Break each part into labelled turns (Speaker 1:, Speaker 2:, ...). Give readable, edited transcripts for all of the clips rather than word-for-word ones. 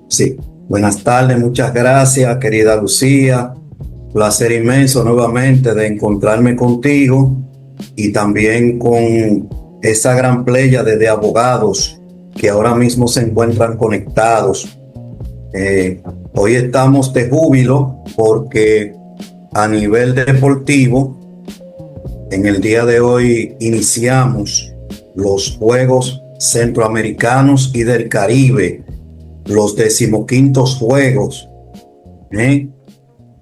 Speaker 1: Sí, buenas tardes, muchas gracias, querida Lucía. Placer inmenso nuevamente de encontrarme contigo y también con esa gran playa de abogados que ahora mismo se encuentran conectados. Eh, Hoy estamos de júbilo porque a nivel deportivo, en el día de hoy iniciamos los Juegos Centroamericanos y del Caribe, los 15º Juegos. ¿eh?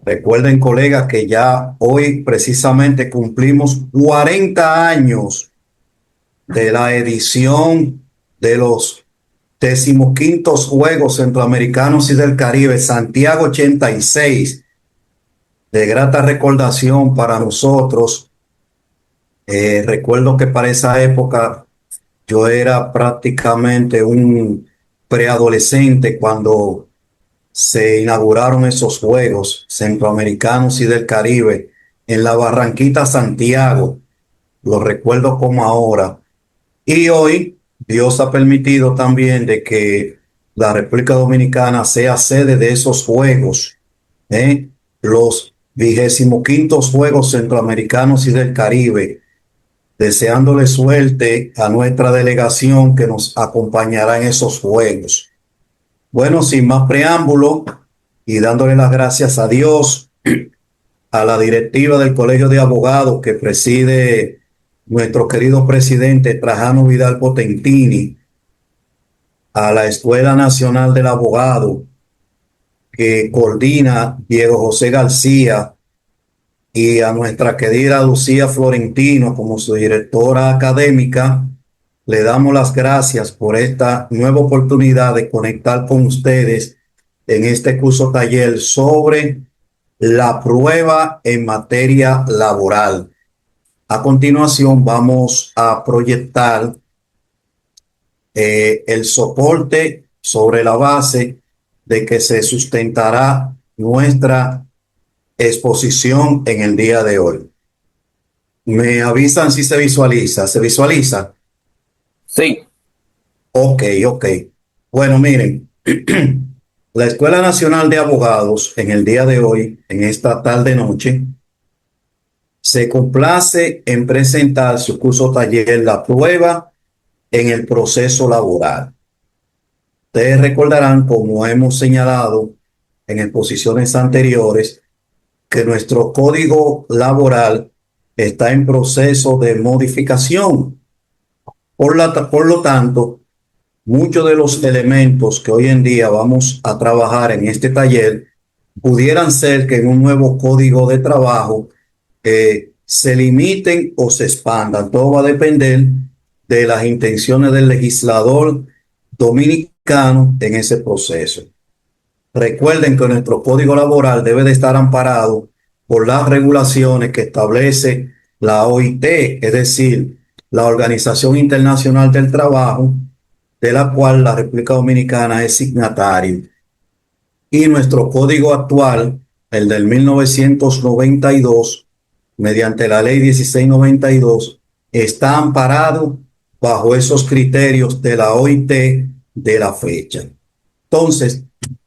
Speaker 1: Recuerden, colegas, que ya hoy precisamente cumplimos 40 años de la edición de los 15º Juegos Centroamericanos y del Caribe, Santiago 86, de grata recordación para nosotros. Recuerdo que para esa época yo era prácticamente un preadolescente cuando se inauguraron esos Juegos Centroamericanos y del Caribe en la Barranquita, Santiago. Lo recuerdo como ahora. Y hoy Dios ha permitido también de que la República Dominicana sea sede de esos Juegos, los 25º Juegos Centroamericanos y del Caribe, deseándole suerte a nuestra delegación que nos acompañará en esos Juegos. Bueno, sin más preámbulo y dándole las gracias a Dios, a la directiva del Colegio de Abogados que preside nuestro querido presidente Trajano Vidal Potentini, a la Escuela Nacional del Abogado que coordina Diego José García y a nuestra querida Lucía Florentino como su directora académica. Le damos las gracias por esta nueva oportunidad de conectar con ustedes en este curso taller sobre la prueba en materia laboral. A continuación vamos a proyectar el soporte sobre la base de que se sustentará nuestra exposición en el día de hoy. Me avisan si se visualiza. ¿Se visualiza?
Speaker 2: Sí,
Speaker 1: Ok, ok. Bueno, miren, la Escuela Nacional de Abogados en el día de hoy, en esta tarde noche, se complace en presentar su curso taller La prueba en el proceso laboral. Ustedes recordarán, como hemos señalado en exposiciones anteriores, que nuestro código laboral está en proceso de modificación. Por lo tanto, muchos de los elementos que hoy en día vamos a trabajar en este taller pudieran ser que en un nuevo código de trabajo se limiten o se expandan. Todo va a depender de las intenciones del legislador dominicano en ese proceso. Recuerden que nuestro código laboral debe de estar amparado por las regulaciones que establece la OIT, es decir, la Organización Internacional del Trabajo, de la cual la República Dominicana es signatario. Y nuestro código actual, el del 1992, mediante la ley 1692, está amparado bajo esos criterios de la OIT de la fecha. Entonces,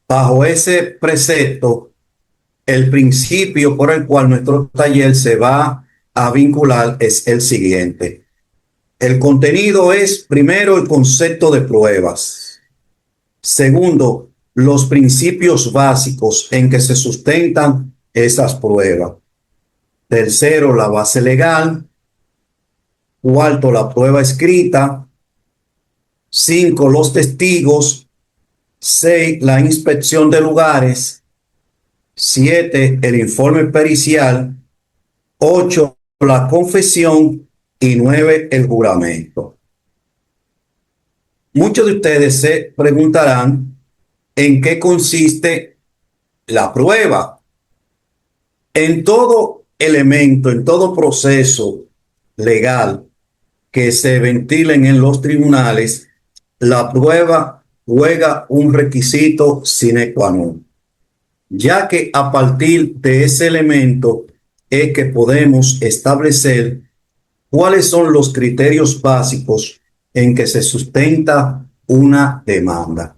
Speaker 1: bajo ese precepto, el principio por el cual nuestro taller se va a vincular es el siguiente. El contenido es, primero, el concepto de pruebas. Segundo, los principios básicos en que se sustentan esas pruebas. Tercero, la base legal. Cuarto, la prueba escrita. Cinco, los testigos. Seis, la inspección de lugares. Siete, el informe pericial. Ocho, la confesión. Y nueve, el juramento. Muchos de ustedes se preguntarán en qué consiste la prueba. En todo elemento, en todo proceso legal que se ventilen en los tribunales, la prueba juega un requisito sine qua non, ya que a partir de ese elemento es que podemos establecer cuáles son los criterios básicos en que se sustenta una demanda.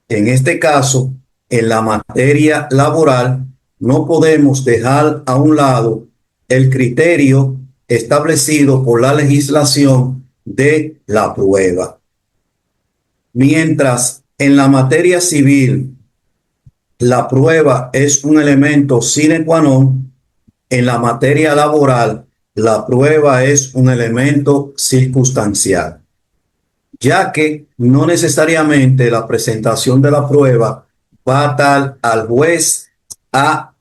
Speaker 1: En este caso, en la materia laboral, no podemos dejar a un lado el criterio establecido por la legislación de la prueba. Mientras en la materia civil la prueba es un elemento sine qua non, en la materia laboral la prueba es un elemento circunstancial, ya que no necesariamente la presentación de la prueba va a dar al juez a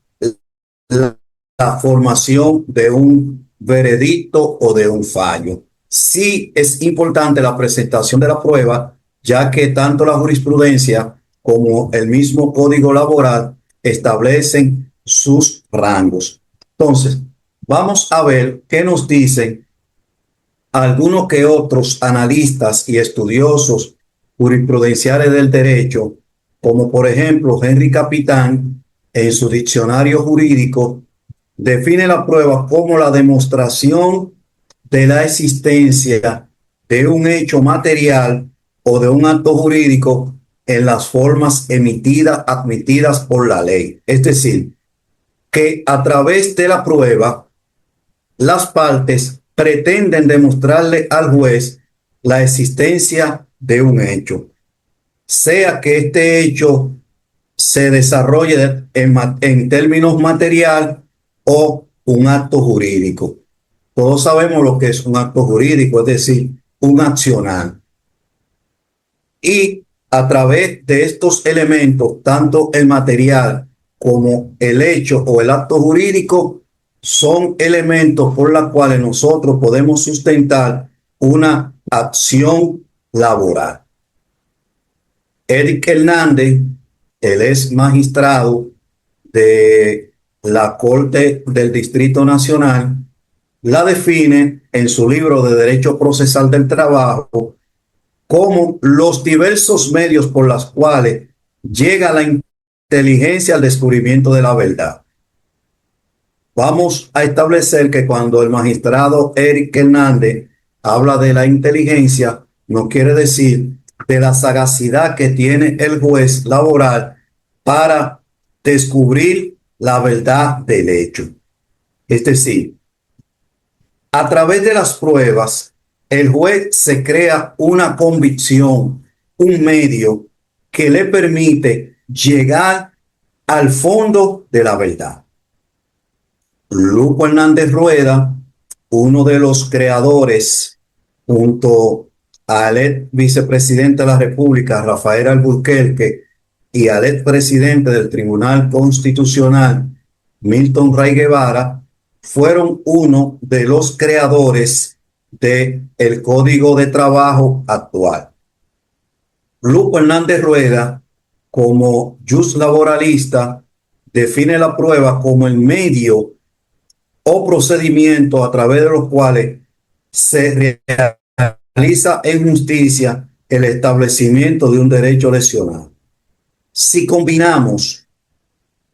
Speaker 1: la formación de un veredicto o de un fallo. Sí es importante la presentación de la prueba, ya que tanto la jurisprudencia como el mismo Código Laboral establecen sus rangos. Entonces, vamos a ver qué nos dicen algunos que otros analistas y estudiosos jurisprudenciales del derecho, como por ejemplo Henry Capitán, en su diccionario jurídico, define la prueba como la demostración de la existencia de un hecho material o de un acto jurídico en las formas admitidas por la ley. Es decir, que a través de la prueba, las partes pretenden demostrarle al juez la existencia de un hecho, sea que este hecho se desarrolle en términos material o un acto jurídico. Todos sabemos lo que es un acto jurídico, es decir, un accionar. Y a través de estos elementos, tanto el material como el hecho o el acto jurídico, son elementos por los cuales nosotros podemos sustentar una acción laboral. Eric Hernández, él es magistrado de la Corte del Distrito Nacional, la define en su libro de Derecho Procesal del Trabajo como los diversos medios por los cuales llega la inteligencia al descubrimiento de la verdad. Vamos a establecer que cuando el magistrado Eric Hernández habla de la inteligencia, no quiere decir de la sagacidad que tiene el juez laboral para descubrir la verdad del hecho. Es decir, a través de las pruebas, el juez se crea una convicción, un medio que le permite llegar al fondo de la verdad. Lupo Hernández Rueda, uno de los creadores, junto al ex vicepresidente de la República, Rafael Alburquerque, y al ex presidente del Tribunal Constitucional, Milton Ray Guevara, fueron uno de los creadores del Código de Trabajo actual. Lupo Hernández Rueda, como jus laboralista, define la prueba como el medio o procedimiento a través de los cuales se realiza en justicia el establecimiento de un derecho lesionado. Si combinamos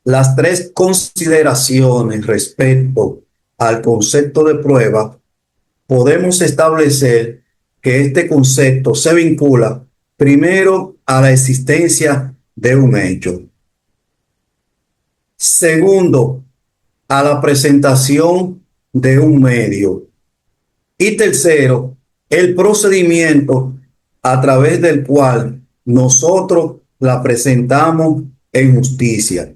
Speaker 1: las tres consideraciones respecto al concepto de prueba, podemos establecer que este concepto se vincula primero a la existencia de un hecho. Segundo, a la presentación de un medio. Y tercero, el procedimiento a través del cual nosotros la presentamos en justicia.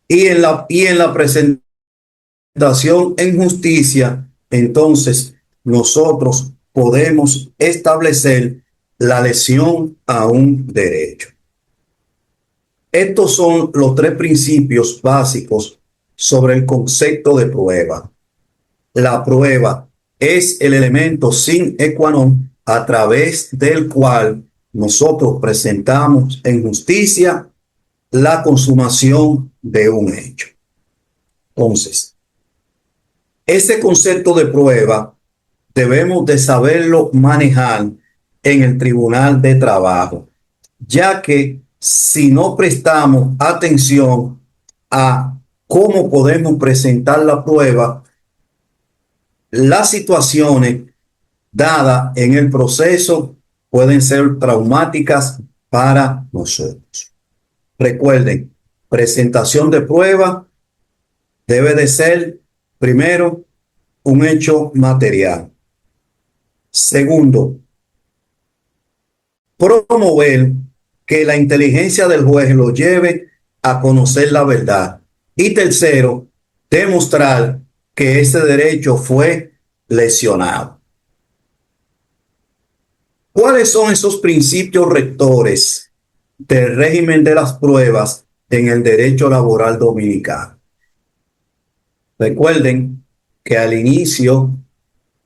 Speaker 1: Y en la presentación en justicia, entonces nosotros podemos establecer la lesión a un derecho. Estos son los tres principios básicos sobre el concepto de prueba. La prueba es el elemento sine qua non a través del cual nosotros presentamos en justicia la consumación de un hecho. Entonces, ese concepto de prueba debemos de saberlo manejar en el Tribunal de Trabajo, ya que si no prestamos atención a cómo podemos presentar la prueba, las situaciones dadas en el proceso pueden ser traumáticas para nosotros. Recuerden, presentación de prueba debe de ser, primero, un hecho material. Segundo, promover que la inteligencia del juez lo lleve a conocer la verdad. Y tercero, demostrar que ese derecho fue lesionado. ¿Cuáles son esos principios rectores del régimen de las pruebas en el derecho laboral dominicano? Recuerden que al inicio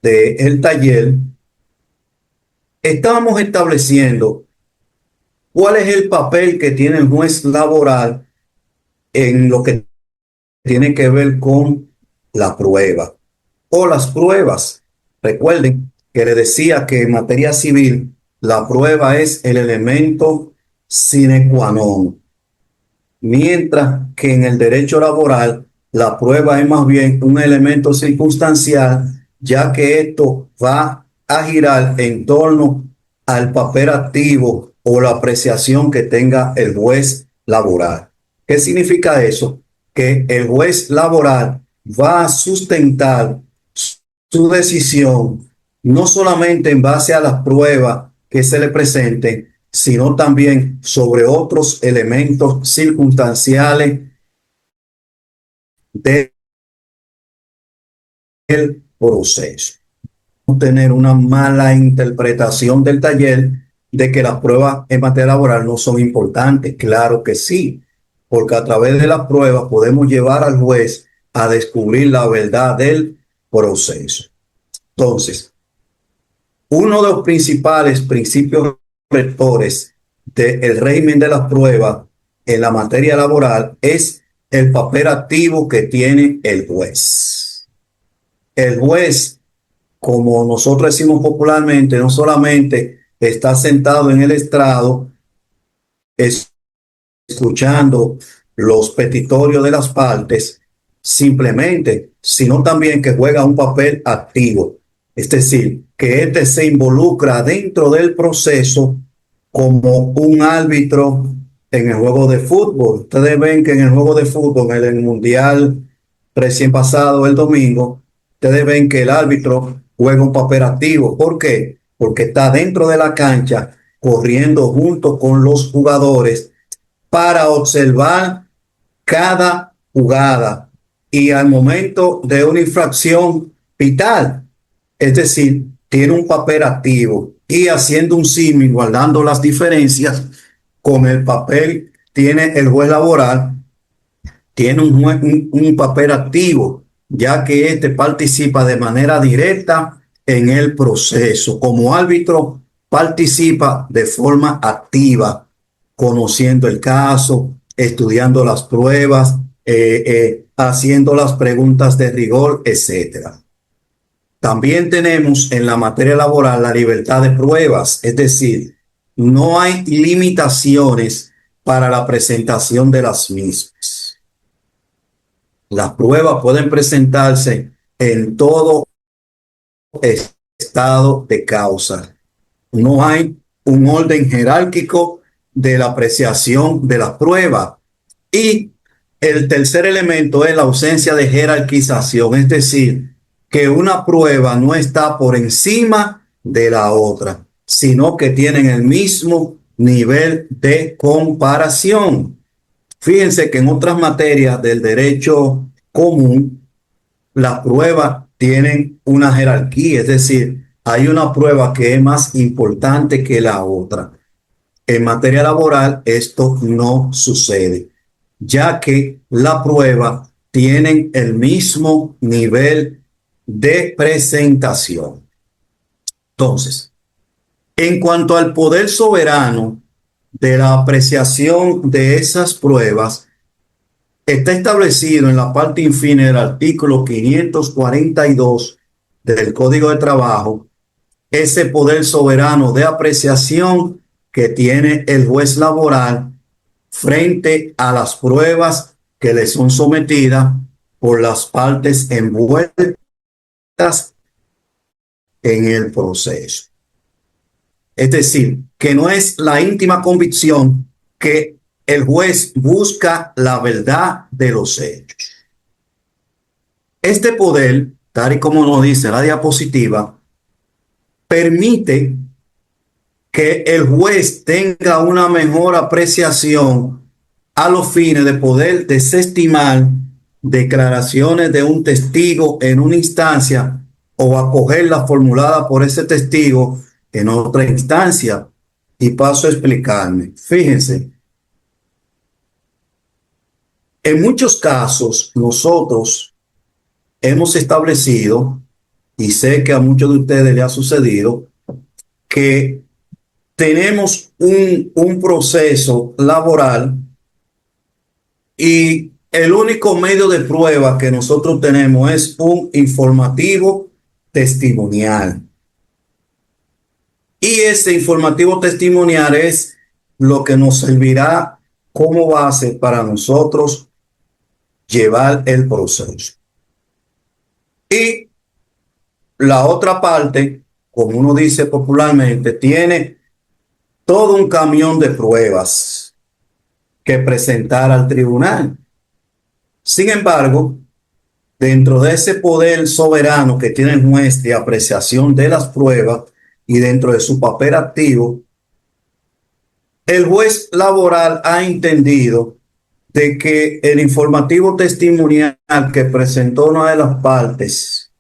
Speaker 1: del taller estábamos estableciendo cuál es el papel que tiene el juez laboral en lo que tiene que ver con la prueba o las pruebas. Recuerden que le decía que en materia civil la prueba es el elemento sine qua non, mientras que en el derecho laboral la prueba es más bien un elemento circunstancial, ya que esto va a girar en torno al papel activo o la apreciación que tenga el juez laboral. ¿Qué significa eso? Que el juez laboral va a sustentar su decisión no solamente en base a las pruebas que se le presenten, sino también sobre otros elementos circunstanciales del proceso. Tener una mala interpretación del taller de que las pruebas en materia laboral no son importantes. Claro que sí, porque a través de las pruebas podemos llevar al juez a descubrir la verdad del proceso. Entonces, uno de los principales principios rectores del régimen de las pruebas en la materia laboral es el papel activo que tiene el juez. El juez, como nosotros decimos popularmente, no solamente está sentado en el estrado escuchando los petitorios de las partes, simplemente, sino también que juega un papel activo. Es decir, que éste se involucra dentro del proceso como un árbitro en el juego de fútbol. Ustedes ven que en el juego de fútbol, en el mundial recién pasado el domingo, ustedes ven que el árbitro juega un papel activo. ¿Por qué? Porque está dentro de la cancha corriendo junto con los jugadores para observar cada jugada y al momento de una infracción vital, es decir, tiene un papel activo y haciendo un símil, guardando las diferencias con el papel, tiene el juez laboral, tiene un papel activo, ya que éste participa de manera directa en el proceso. Como árbitro, participa de forma activa, conociendo el caso, estudiando las pruebas, haciendo las preguntas de rigor, etcétera. También tenemos en la materia laboral la libertad de pruebas, es decir, no hay limitaciones para la presentación de las mismas. Las pruebas pueden presentarse en todo estado de causa. No hay un orden jerárquico de la apreciación de la prueba. Y el tercer elemento es la ausencia de jerarquización, es decir, que una prueba no está por encima de la otra, sino que tienen el mismo nivel de comparación. Fíjense que en otras materias del derecho común, las pruebas tienen una jerarquía, es decir, hay una prueba que es más importante que la otra. En materia laboral esto no sucede, ya que la prueba tienen el mismo nivel de presentación. Entonces, en cuanto al poder soberano de la apreciación de esas pruebas, está establecido en la parte infine del artículo 542 del Código de Trabajo ese poder soberano de apreciación que tiene el juez laboral frente a las pruebas que le son sometidas por las partes envueltas en el proceso. Es decir, que no es la íntima convicción que el juez busca la verdad de los hechos. Este poder, tal y como nos dice la diapositiva, permite que el juez tenga una mejor apreciación a los fines de poder desestimar declaraciones de un testigo en una instancia o acoger la formulada por ese testigo en otra instancia. Y paso a explicarme. Fíjense, en muchos casos nosotros hemos establecido, y sé que a muchos de ustedes le ha sucedido, que tenemos un proceso laboral y el único medio de prueba que nosotros tenemos es un informativo testimonial. Y ese informativo testimonial es lo que nos servirá como base para nosotros llevar el proceso. Y la otra parte, como uno dice popularmente, tiene todo un camión de pruebas que presentar al tribunal. Sin embargo, dentro de ese poder soberano que tiene el juez de apreciación de las pruebas y dentro de su papel activo, el juez laboral ha entendido de que el informativo testimonial que presentó una de las partes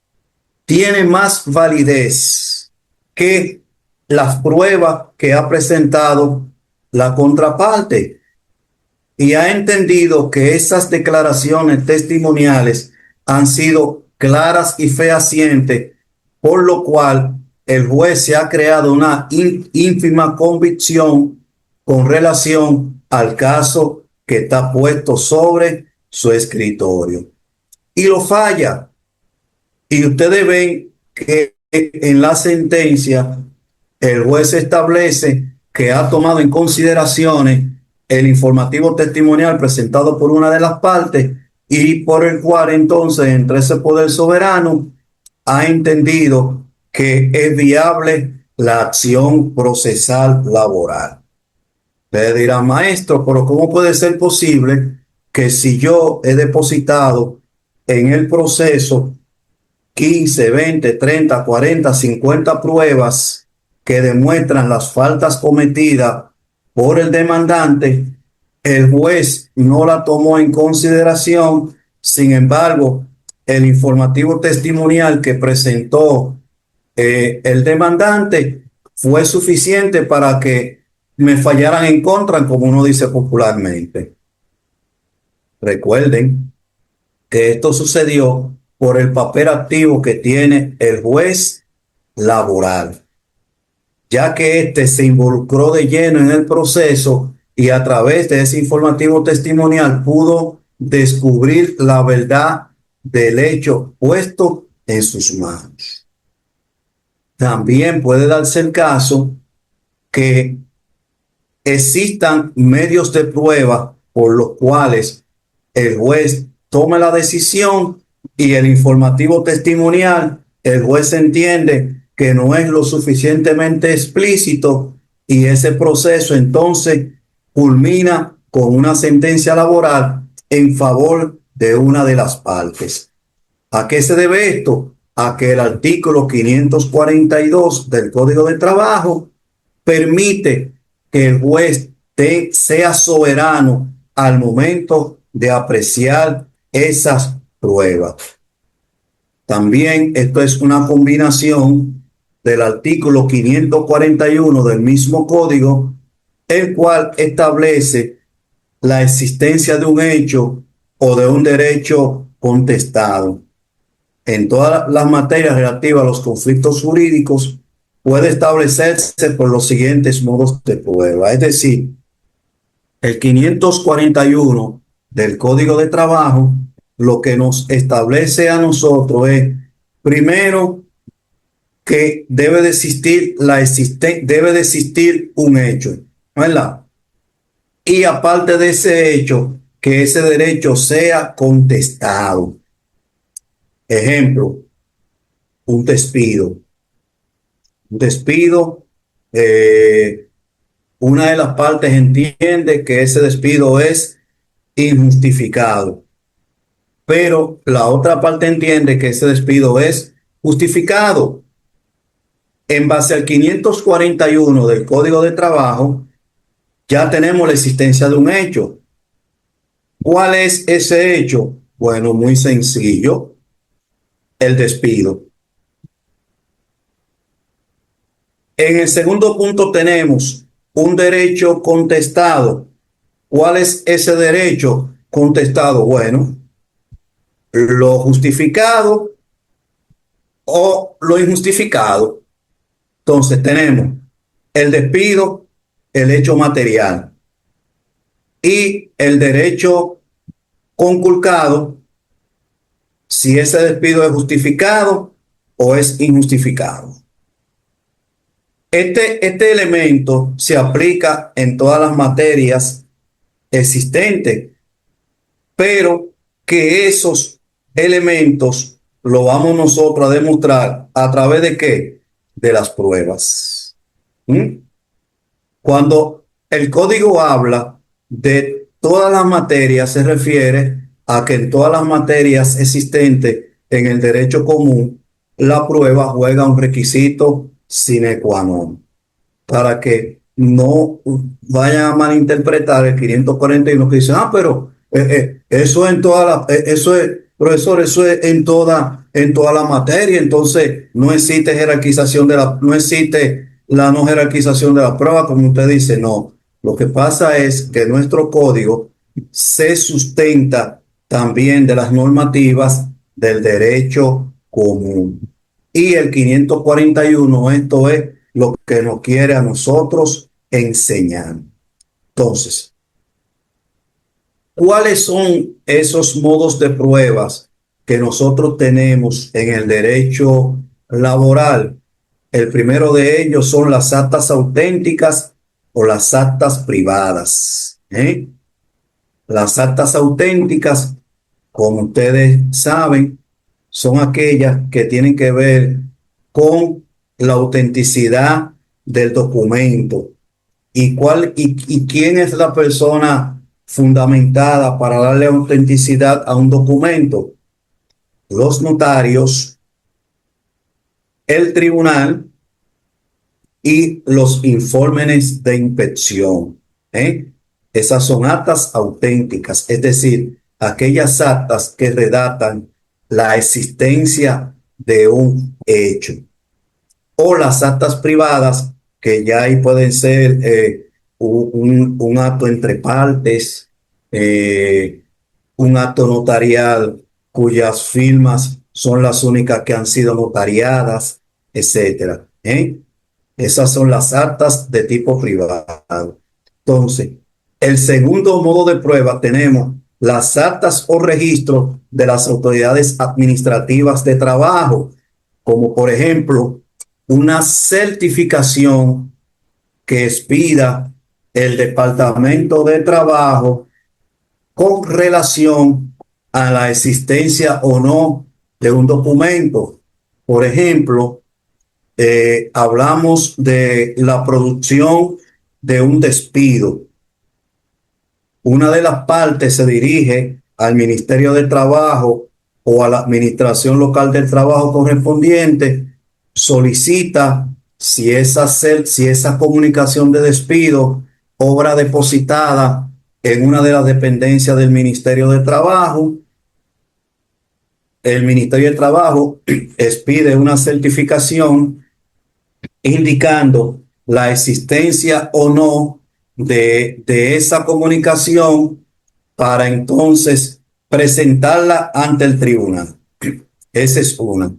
Speaker 1: tiene más validez que las pruebas que ha presentado la contraparte y ha entendido que esas declaraciones testimoniales han sido claras y fehacientes, por lo cual el juez se ha creado una ínfima convicción con relación al caso que está puesto sobre su escritorio. Y lo falla. Y ustedes ven que en la sentencia el juez establece que ha tomado en consideraciones el informativo testimonial presentado por una de las partes y por el cual entonces entre ese poder soberano ha entendido que es viable la acción procesal laboral. Ustedes dirán, maestro, pero ¿cómo puede ser posible que si yo he depositado en el proceso 15, 20, 30, 40, 50 pruebas que demuestran las faltas cometidas por el demandante, el juez no la tomó en consideración? Sin embargo, el informativo testimonial que presentó el demandante fue suficiente para que me fallaran en contra, como uno dice popularmente. Recuerden que esto sucedió por el papel activo que tiene el juez laboral, ya que éste se involucró de lleno en el proceso y a través de ese informativo testimonial pudo descubrir la verdad del hecho puesto en sus manos. También puede darse el caso que existan medios de prueba por los cuales el juez toma la decisión y el informativo testimonial, el juez entiende que no es lo suficientemente explícito y ese proceso entonces culmina con una sentencia laboral en favor de una de las partes. ¿A qué se debe esto? A que el artículo 542 del Código de Trabajo permite que el juez sea soberano al momento de apreciar esas pruebas. También esto es una combinación del artículo 541 del mismo código, el cual establece la existencia de un hecho o de un derecho contestado. En todas las materias relativas a los conflictos jurídicos puede establecerse por los siguientes modos de prueba. Es decir, el 541 del Código de Trabajo lo que nos establece a nosotros es, primero, que debe de existir un hecho, ¿verdad? Y aparte de ese hecho, que ese derecho sea contestado. Ejemplo, un despido. Un despido, una de las partes entiende que ese despido es injustificado, pero la otra parte entiende que ese despido es justificado. En base al 541 del Código de Trabajo, ya tenemos la existencia de un hecho. ¿Cuál es ese hecho? Bueno, muy sencillo, el despido. En el segundo punto tenemos un derecho contestado. ¿Cuál es ese derecho contestado? Bueno, lo justificado o lo injustificado. Entonces tenemos el despido, el hecho material y el derecho conculcado, si ese despido es justificado o es injustificado. Este elemento se aplica en todas las materias existentes, pero que esos elementos lo vamos nosotros a demostrar a través de qué? De las pruebas. Cuando el código habla de todas las materias, se refiere a que en todas las materias existentes en el derecho común, la prueba juega un requisito sine qua non, para que no vayan a malinterpretar el 541 que dice, pero eso en toda la, eso es, profesor, eso es en toda la materia, entonces no existe jerarquización no existe la no jerarquización de la prueba, como usted dice, no. Lo que pasa es que nuestro código se sustenta también de las normativas del derecho común. Y el 541, esto es lo que nos quiere a nosotros enseñar. Entonces, ¿cuáles son esos modos de pruebas que nosotros tenemos en el derecho laboral? El primero de ellos son las actas auténticas o las actas privadas. Las actas auténticas, como ustedes saben, son aquellas que tienen que ver con la autenticidad del documento y quién es la persona fundamentada para darle autenticidad a un documento. Los notarios, el tribunal y los informes de inspección. Esas son actas auténticas, es decir, aquellas actas que redactan la existencia de un hecho. O las actas privadas, que ya ahí pueden ser un acto entre partes, un acto notarial cuyas firmas son las únicas que han sido notariadas, etcétera. Esas son las actas de tipo privado. Entonces, el segundo modo de prueba tenemos las actas o registros de las autoridades administrativas de trabajo, como por ejemplo una certificación que expida el Departamento de Trabajo con relación a la existencia o no de un documento. Por ejemplo, hablamos de la producción de un despido. Una de las partes se dirige al Ministerio de Trabajo o a la Administración Local del Trabajo correspondiente, solicita si esa comunicación de despido obra depositada en una de las dependencias del Ministerio de Trabajo. El Ministerio de Trabajo expide una certificación indicando la existencia o no de esa comunicación para entonces presentarla ante el tribunal. Esa es una.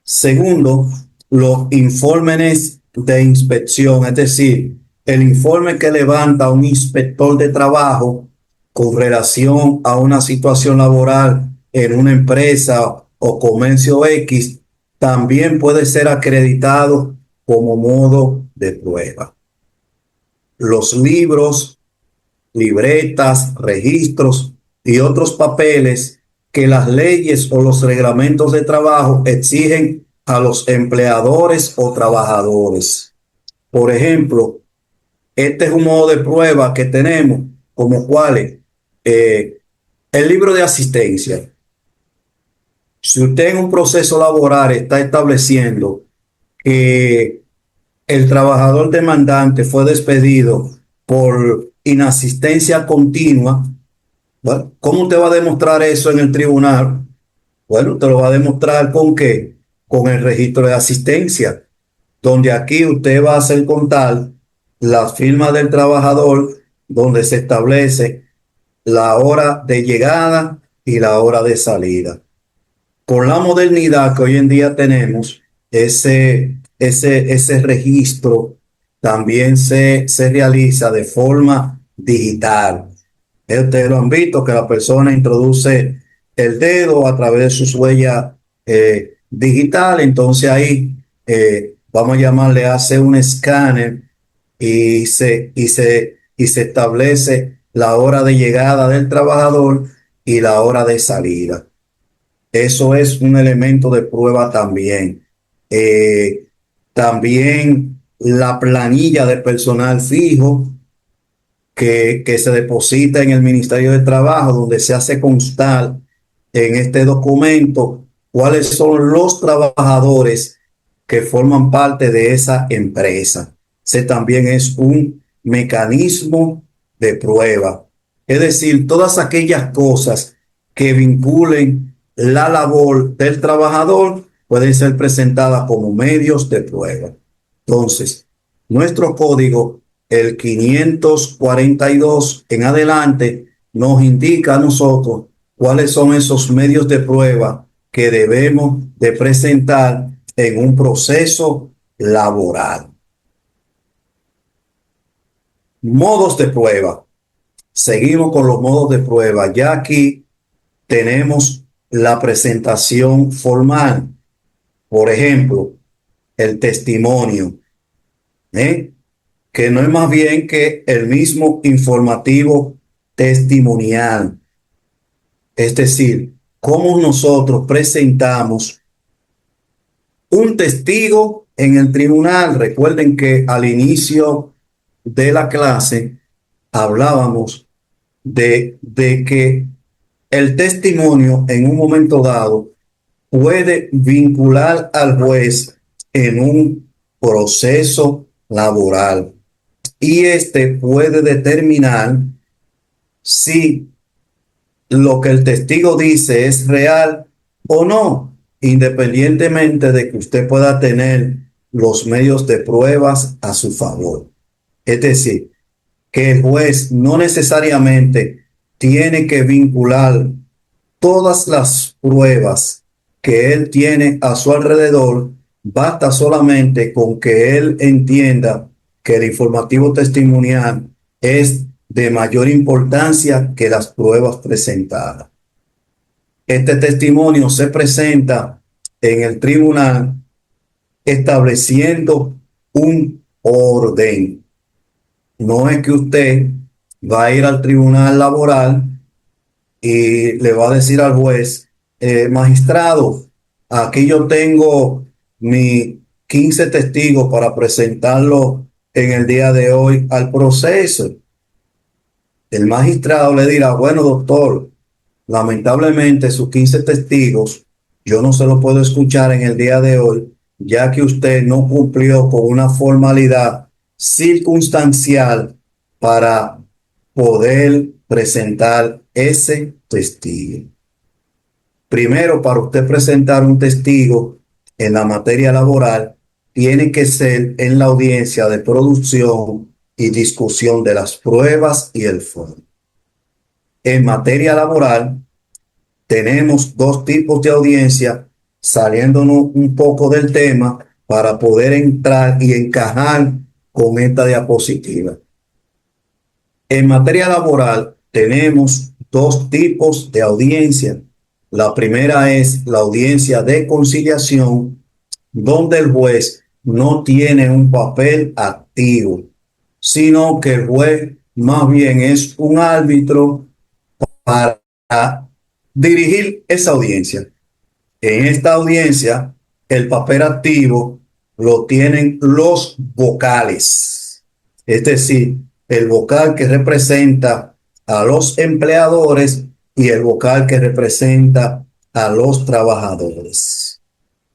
Speaker 1: Segundo, los informes de inspección, es decir, el informe que levanta un inspector de trabajo con relación a una situación laboral en una empresa o comercio X, también puede ser acreditado como modo de prueba. Los libros, libretas, registros y otros papeles que las leyes o los reglamentos de trabajo exigen a los empleadores o trabajadores. Por ejemplo, Este es un modo de prueba que tenemos, como cuáles. El libro de asistencia. Si usted en un proceso laboral está estableciendo que el trabajador demandante fue despedido por inasistencia continua, bueno, ¿cómo usted va a demostrar eso en el tribunal? Bueno, te lo va a demostrar con qué, con el registro de asistencia, donde aquí usted va a hacer contar la firma del trabajador, donde se establece la hora de llegada y la hora de salida. Con la modernidad que hoy en día tenemos, ese registro también se realiza de forma digital. Ustedes lo han visto, que la persona introduce el dedo a través de sus huellas digital, entonces ahí vamos a llamarle, hace un escáner y se establece la hora de llegada del trabajador y la hora de salida. Eso es un elemento de prueba también. Eh, También la planilla de personal fijo que se deposita en el Ministerio de Trabajo, donde se hace constar en este documento cuáles son los trabajadores que forman parte de esa empresa. Ese también es un mecanismo de prueba. Es decir, todas aquellas cosas que vinculen la labor del trabajador pueden ser presentadas como medios de prueba. Entonces, nuestro código, el 542 en adelante, nos indica a nosotros cuáles son esos medios de prueba que debemos de presentar en un proceso laboral. Modos de prueba. Seguimos con los modos de prueba. Ya aquí tenemos la presentación formal. Por ejemplo, el testimonio, que no es más bien que el mismo informativo testimonial. Es decir, cómo nosotros presentamos un testigo en el tribunal. Recuerden que al inicio de la clase hablábamos de que el testimonio en un momento dado puede vincular al juez en un proceso laboral y este puede determinar si lo que el testigo dice es real o no, independientemente de que usted pueda tener los medios de pruebas a su favor. Es decir, que el juez no necesariamente tiene que vincular todas las pruebas que él tiene a su alrededor, basta solamente con que él entienda que el informativo testimonial es de mayor importancia que las pruebas presentadas. Este testimonio se presenta en el tribunal estableciendo un orden. No es que usted va a ir al tribunal laboral y le va a decir al juez, magistrado, aquí yo tengo mis 15 testigos para presentarlo en el día de hoy al proceso. El magistrado le dirá, bueno, doctor, lamentablemente sus 15 testigos yo no se los puedo escuchar en el día de hoy, ya que usted no cumplió con una formalidad circunstancial para poder presentar ese testigo. Primero, para usted presentar un testigo en la materia laboral, tiene que ser en la audiencia de producción y discusión de las pruebas y el fondo. En materia laboral, tenemos dos tipos de audiencia, saliéndonos un poco del tema para poder entrar y encajar con esta diapositiva. En materia laboral, tenemos dos tipos de audiencia. La primera es la audiencia de conciliación, donde el juez no tiene un papel activo, sino que el juez más bien es un árbitro para dirigir esa audiencia. En esta audiencia, el papel activo lo tienen los vocales. es decir, el vocal que representa a los empleadores y el vocal que representa a los trabajadores.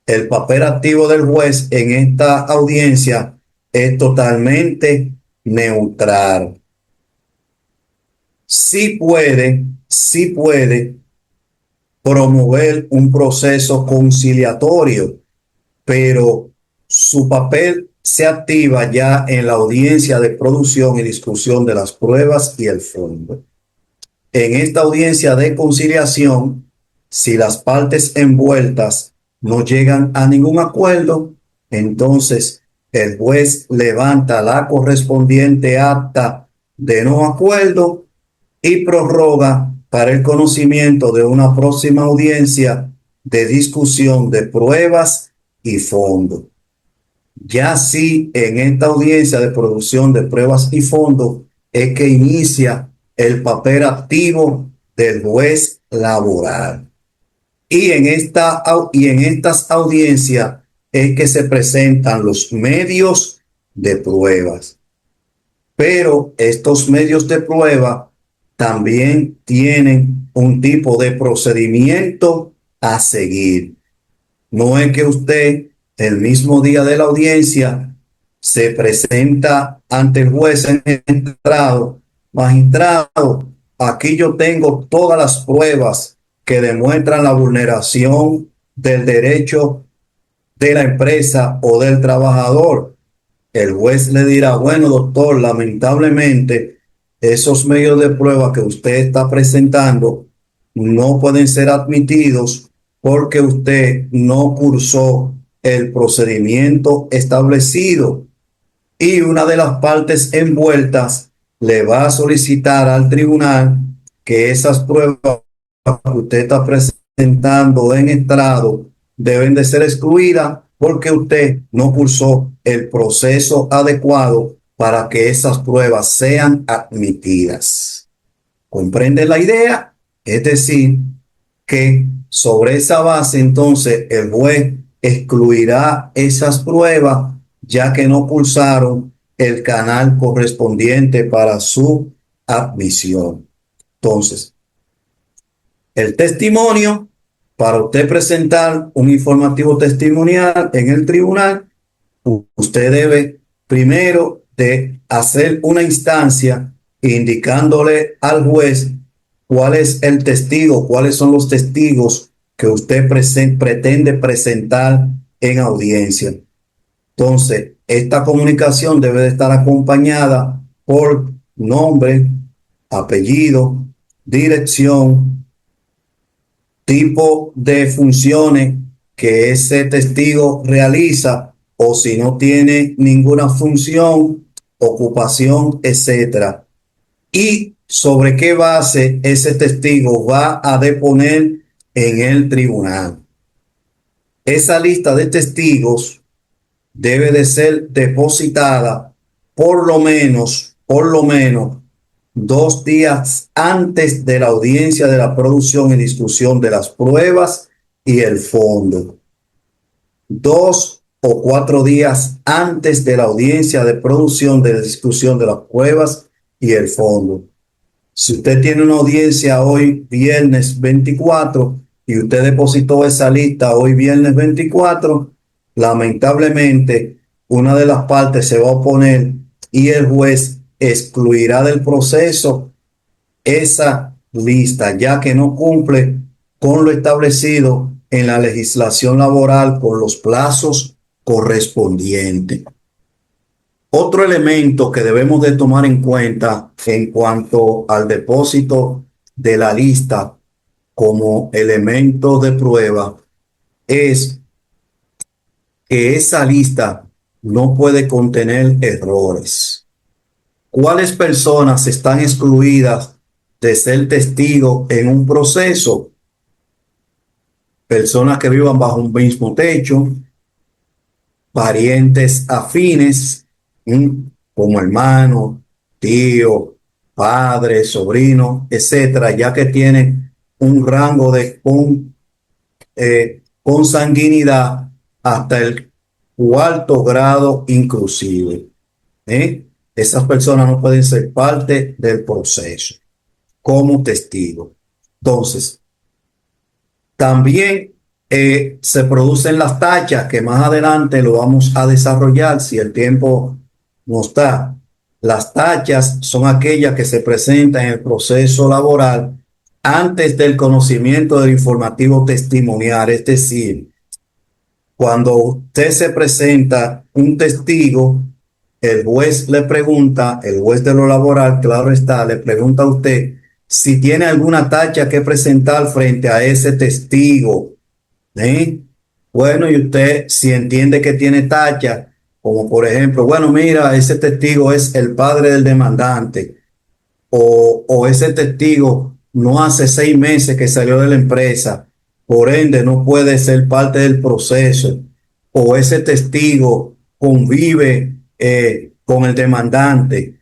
Speaker 1: El papel activo del juez en esta audiencia es totalmente neutral. Sí puede promover un proceso conciliatorio, pero su papel se activa ya en la audiencia de producción y discusión de las pruebas y el fondo. En esta audiencia de conciliación, si las partes envueltas no llegan a ningún acuerdo, entonces el juez levanta la correspondiente acta de no acuerdo y prorroga para el conocimiento de una próxima audiencia de discusión de pruebas y fondo. Ya sí, en esta audiencia de producción de pruebas y fondo es que inicia el papel activo del juez laboral. Y en estas audiencias es que se presentan los medios de pruebas. Pero estos medios de prueba también tienen un tipo de procedimiento a seguir. No es que usted, el mismo día de la audiencia, se presenta ante el juez en el magistrado, aquí yo tengo todas las pruebas que demuestran la vulneración del derecho de la empresa o del trabajador. El juez le dirá, bueno, doctor, lamentablemente esos medios de prueba que usted está presentando no pueden ser admitidos porque usted no cursó el procedimiento establecido, y una de las partes envueltas le va a solicitar al tribunal que esas pruebas que usted está presentando en estrado deben de ser excluidas porque usted no cursó el proceso adecuado para que esas pruebas sean admitidas. ¿Comprende la idea? Es decir, que sobre esa base entonces el juez excluirá esas pruebas ya que no cursaron el canal correspondiente para su admisión. Entonces, el testimonio, para usted presentar un informativo testimonial en el tribunal, usted debe primero de hacer una instancia indicándole al juez cuál es el testigo, cuáles son los testigos que usted pretende presentar en audiencia. Entonces, esta comunicación debe de estar acompañada por nombre, apellido, dirección, tipo de funciones que ese testigo realiza, o si no tiene ninguna función, ocupación, etcétera. Y sobre qué base ese testigo va a deponer en el tribunal. Esa lista de testigos debe de ser depositada por lo menos 2 días antes de la audiencia de la producción y discusión de las pruebas y el fondo. 2 o 4 días antes de la audiencia de producción de la discusión de las pruebas y el fondo. Si usted tiene una audiencia hoy viernes 24 y usted depositó esa lista hoy viernes 24, lamentablemente una de las partes se va a oponer y el juez excluirá del proceso esa lista, ya que no cumple con lo establecido en la legislación laboral con los plazos correspondientes. Otro elemento que debemos de tomar en cuenta en cuanto al depósito de la lista como elemento de prueba es que esa lista no puede contener errores. ¿Cuáles personas están excluidas de ser testigo en un proceso? Personas que vivan bajo un mismo techo, parientes afines, como hermano, tío, padre, sobrino, etcétera, ya que tienen un rango de consanguinidad hasta el 4.º grado inclusive. esas personas no pueden ser parte del proceso como testigo. Entonces, también se producen las tachas que más adelante lo vamos a desarrollar si el tiempo nos da. Las tachas son aquellas que se presentan en el proceso laboral antes del conocimiento del informativo testimonial, es decir, cuando usted se presenta un testigo, el juez le pregunta, el juez de lo laboral, claro está, le pregunta a usted si tiene alguna tacha que presentar frente a ese testigo. ¿Sí? Bueno, y usted si entiende que tiene tacha, como por ejemplo, bueno, mira, ese testigo es el padre del demandante, o ese testigo no hace 6 meses que salió de la empresa, por ende no puede ser parte del proceso, o ese testigo convive con el demandante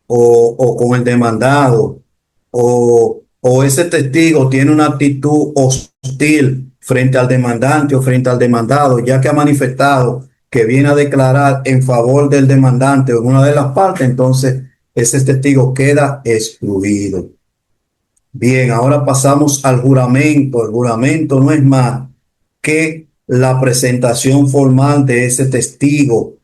Speaker 1: o con el demandado, o ese testigo tiene una actitud hostil frente al demandante o frente al demandado, ya que ha manifestado que viene a declarar en favor del demandante o en una de las partes, entonces ese testigo queda excluido. Bien, ahora pasamos al juramento. El juramento no es más que la presentación formal de ese testigo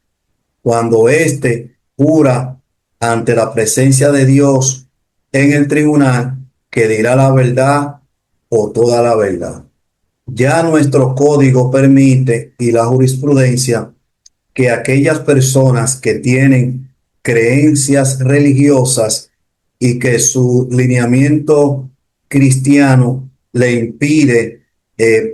Speaker 1: cuando éste jura ante la presencia de Dios en el tribunal que dirá la verdad o toda la verdad. Ya nuestro código permite y la jurisprudencia que aquellas personas que tienen creencias religiosas y que su lineamiento cristiano le impide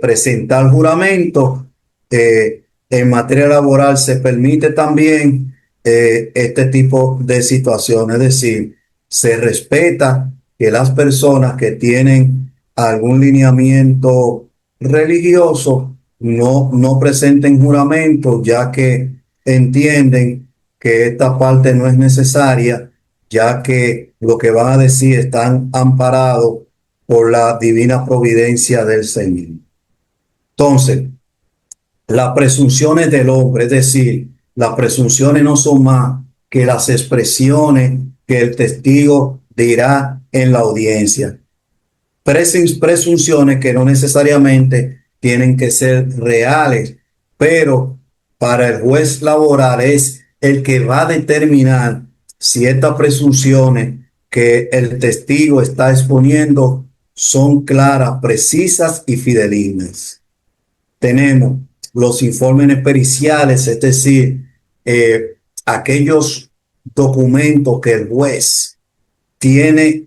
Speaker 1: presentar juramento, en materia laboral se permite también este tipo de situaciones, es decir, se respeta que las personas que tienen algún lineamiento religioso no presenten juramento, ya que entienden que esta parte no es necesaria, ya que lo que van a decir están amparados por la divina providencia del Señor. Entonces, las presunciones del hombre, es decir, las presunciones no son más que las expresiones que el testigo dirá en la audiencia. Presunciones que no necesariamente tienen que ser reales, pero para el juez laboral es el que va a determinar si estas presunciones que el testigo está exponiendo son claras, precisas y fidedignas. Tenemos los informes periciales, es decir, aquellos documentos que el juez tiene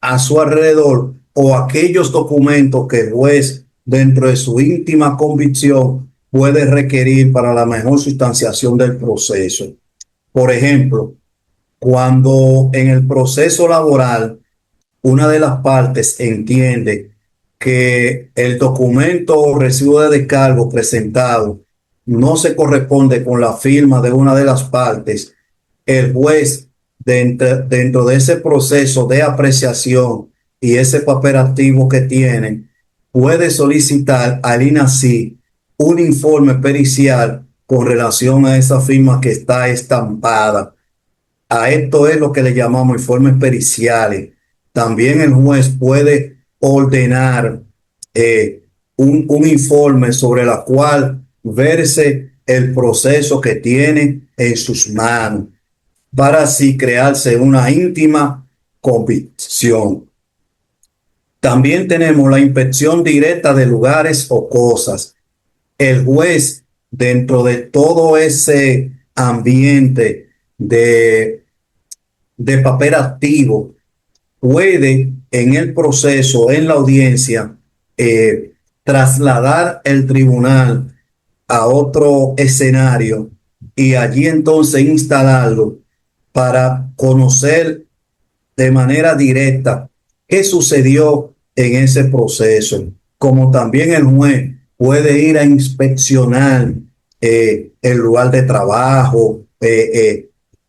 Speaker 1: a su alrededor, o aquellos documentos que el juez dentro de su íntima convicción puede requerir para la mejor sustanciación del proceso. Por ejemplo, cuando en el proceso laboral una de las partes entiende que el documento o recibo de descargo presentado no se corresponde con la firma de una de las partes, el juez dentro de ese proceso de apreciación y ese papel activo que tiene, puede solicitar al INACI un informe pericial con relación a esa firma que está estampada. A esto es lo que le llamamos informes periciales. También el juez puede ordenar un informe sobre la cual verse el proceso que tiene en sus manos, para así crearse una íntima convicción. También tenemos la inspección directa de lugares o cosas. El juez, dentro de todo ese ambiente de papel activo, puede en el proceso, en la audiencia, trasladar el tribunal a otro escenario y allí entonces instalarlo para conocer de manera directa qué sucedió en ese proceso, como también el juez puede ir a inspeccionar el lugar de trabajo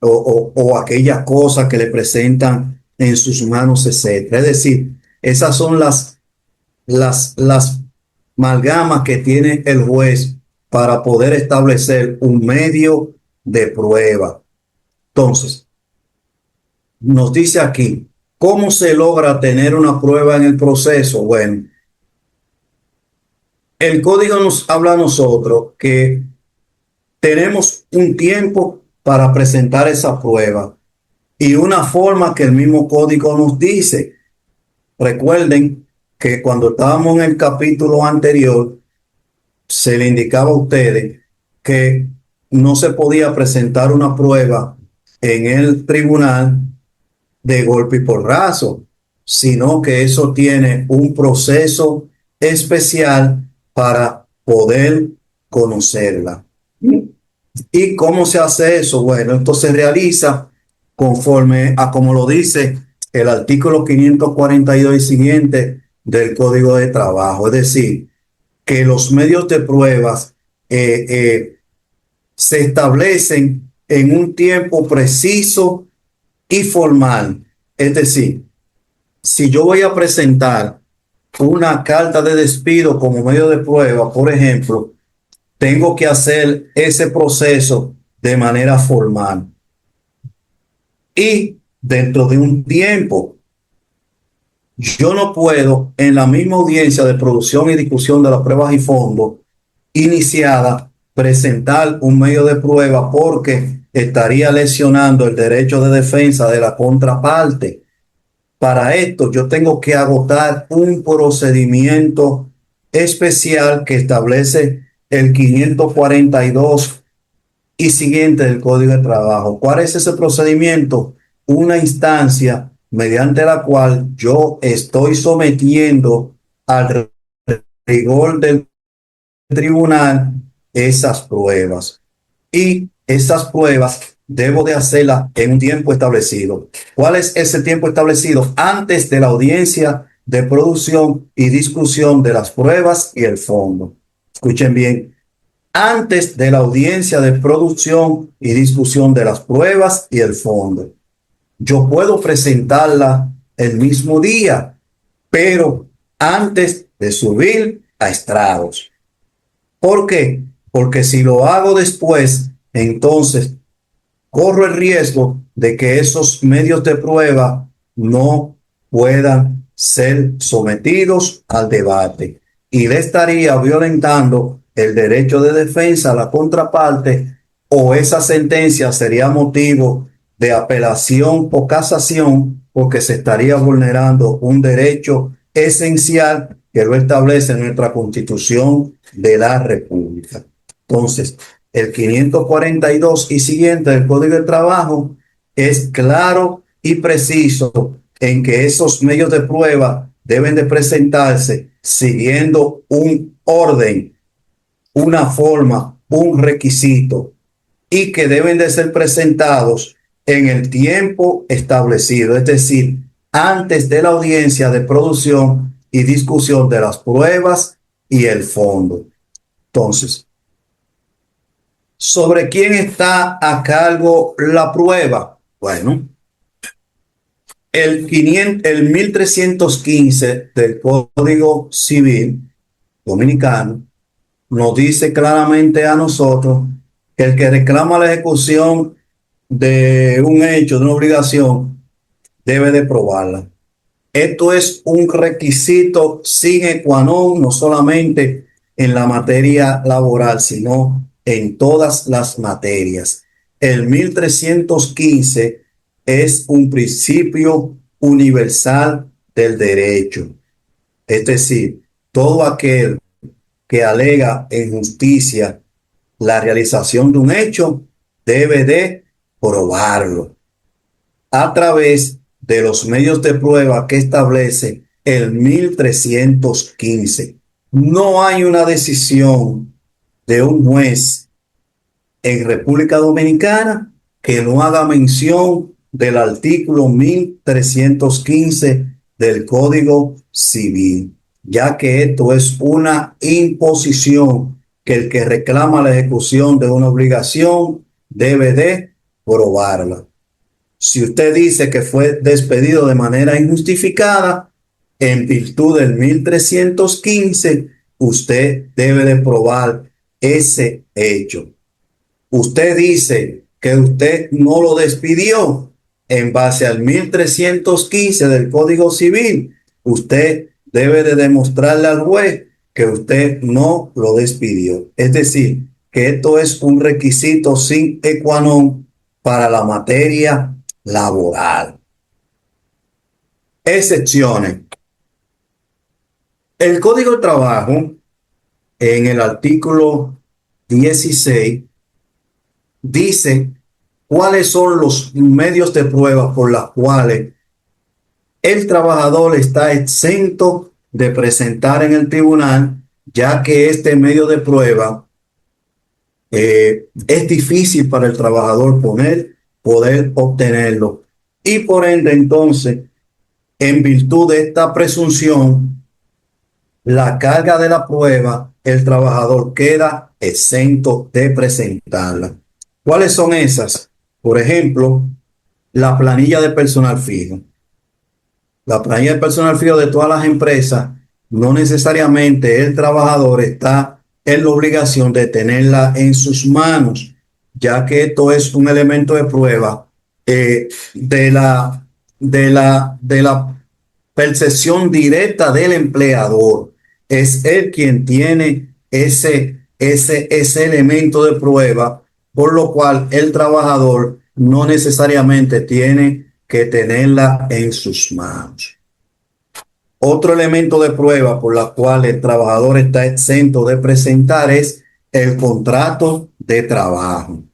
Speaker 1: o aquellas cosas que le presentan en sus manos, etc. Es decir, esas son las amalgamas que tiene el juez para poder establecer un medio de prueba. Entonces, nos dice aquí, ¿cómo se logra tener una prueba en el proceso? Bueno, el código nos habla a nosotros que tenemos un tiempo para presentar esa prueba y una forma que el mismo código nos dice. Recuerden que cuando estábamos en el capítulo anterior, se le indicaba a ustedes que no se podía presentar una prueba en el tribunal de golpe y porrazo, sino que eso tiene un proceso especial para poder conocerla. ¿Y cómo se hace eso? Bueno, esto se realiza conforme a como lo dice el artículo 542 y siguiente del Código de Trabajo. Es decir, que los medios de pruebas se establecen en un tiempo preciso y formal. Es decir, si yo voy a presentar una carta de despido como medio de prueba, por ejemplo, tengo que hacer ese proceso de manera formal y dentro de un tiempo. Yo no puedo en la misma audiencia de producción y discusión de las pruebas y fondos iniciada presentar un medio de prueba porque estaría lesionando el derecho de defensa de la contraparte. Para esto yo tengo que agotar un procedimiento especial que establece el 542 y siguiente del Código de Trabajo. ¿Cuál es ese procedimiento? Una instancia mediante la cual yo estoy sometiendo al rigor del tribunal esas pruebas. Y esas pruebas debo de hacerlas en un tiempo establecido. ¿Cuál es ese tiempo establecido? Antes de la audiencia de producción y discusión de las pruebas y el fondo. Escuchen bien, antes de la audiencia de producción y discusión de las pruebas y el fondo. Yo puedo presentarla el mismo día, pero antes de subir a estrados. ¿Por qué? Porque si lo hago después, entonces corro el riesgo de que esos medios de prueba no puedan ser sometidos al debate y le estaría violentando el derecho de defensa a la contraparte, o esa sentencia sería motivo de apelación o casación porque se estaría vulnerando un derecho esencial que lo establece nuestra Constitución de la República. Entonces, el 542 y siguiente del Código de Trabajo es claro y preciso en que esos medios de prueba deben de presentarse siguiendo un orden, una forma, un requisito, y que deben de ser presentados en el tiempo establecido, es decir, antes de la audiencia de producción y discusión de las pruebas y el fondo. Entonces, ¿sobre quién está a cargo la prueba? Bueno, el 1315 del Código Civil Dominicano nos dice claramente a nosotros que el que reclama la ejecución de un hecho, de una obligación, debe de probarla. Esto es un requisito sine qua non, no solamente en la materia laboral, sino en todas las materias. El 1315 es un principio universal del derecho. Es decir, todo aquel que alega en justicia la realización de un hecho debe de probarlo a través de los medios de prueba que establece el 1315. No hay una decisión de un juez en República Dominicana que no haga mención del artículo 1315 del Código Civil, ya que esto es una imposición que el que reclama la ejecución de una obligación debe de probarla. Si usted dice que fue despedido de manera injustificada, en virtud del 1315, usted debe de probar ese hecho. Usted dice que usted no lo despidió en base al 1315 del Código Civil. Usted debe de demostrarle al juez que usted no lo despidió. Es decir, que esto es un requisito sine qua non para la materia laboral. Excepciones. El Código de Trabajo, en el artículo 16, dice cuáles son los medios de prueba por los cuales el trabajador está exento de presentar en el tribunal, ya que este medio de prueba es difícil para el trabajador poder obtenerlo. Y por ende, entonces, en virtud de esta presunción, la carga de la prueba, el trabajador queda exento de presentarla. ¿Cuáles son esas? Por ejemplo, la planilla de personal fijo. La planilla de personal fijo de todas las empresas, no necesariamente el trabajador está en la obligación de tenerla en sus manos, ya que esto es un elemento de prueba de la percepción directa del empleador. Es él quien tiene ese elemento de prueba, por lo cual el trabajador no necesariamente tiene que tenerla en sus manos. Otro elemento de prueba por la cual el trabajador está exento de presentar es el contrato de trabajo.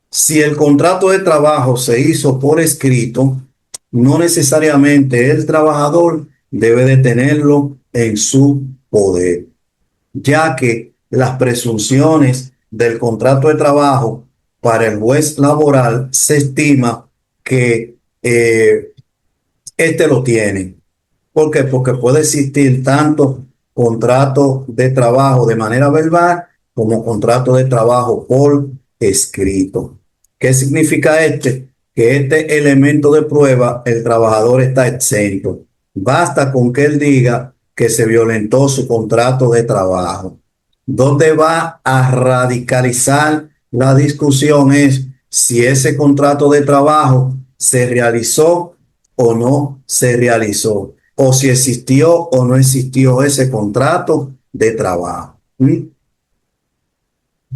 Speaker 1: Si el contrato de trabajo se hizo por escrito, no necesariamente el trabajador debe de tenerlo en su poder, ya que las presunciones del contrato de trabajo para el juez laboral se estima que este lo tiene. ¿Por qué? Porque puede existir tanto contrato de trabajo de manera verbal como contrato de trabajo por escrito. ¿Qué significa este? Que este elemento de prueba el trabajador está exento. Basta con que él diga que se violentó su contrato de trabajo. Donde va a radicalizar la discusión es si ese contrato de trabajo se realizó o no se realizó, o si existió o no existió ese contrato de trabajo.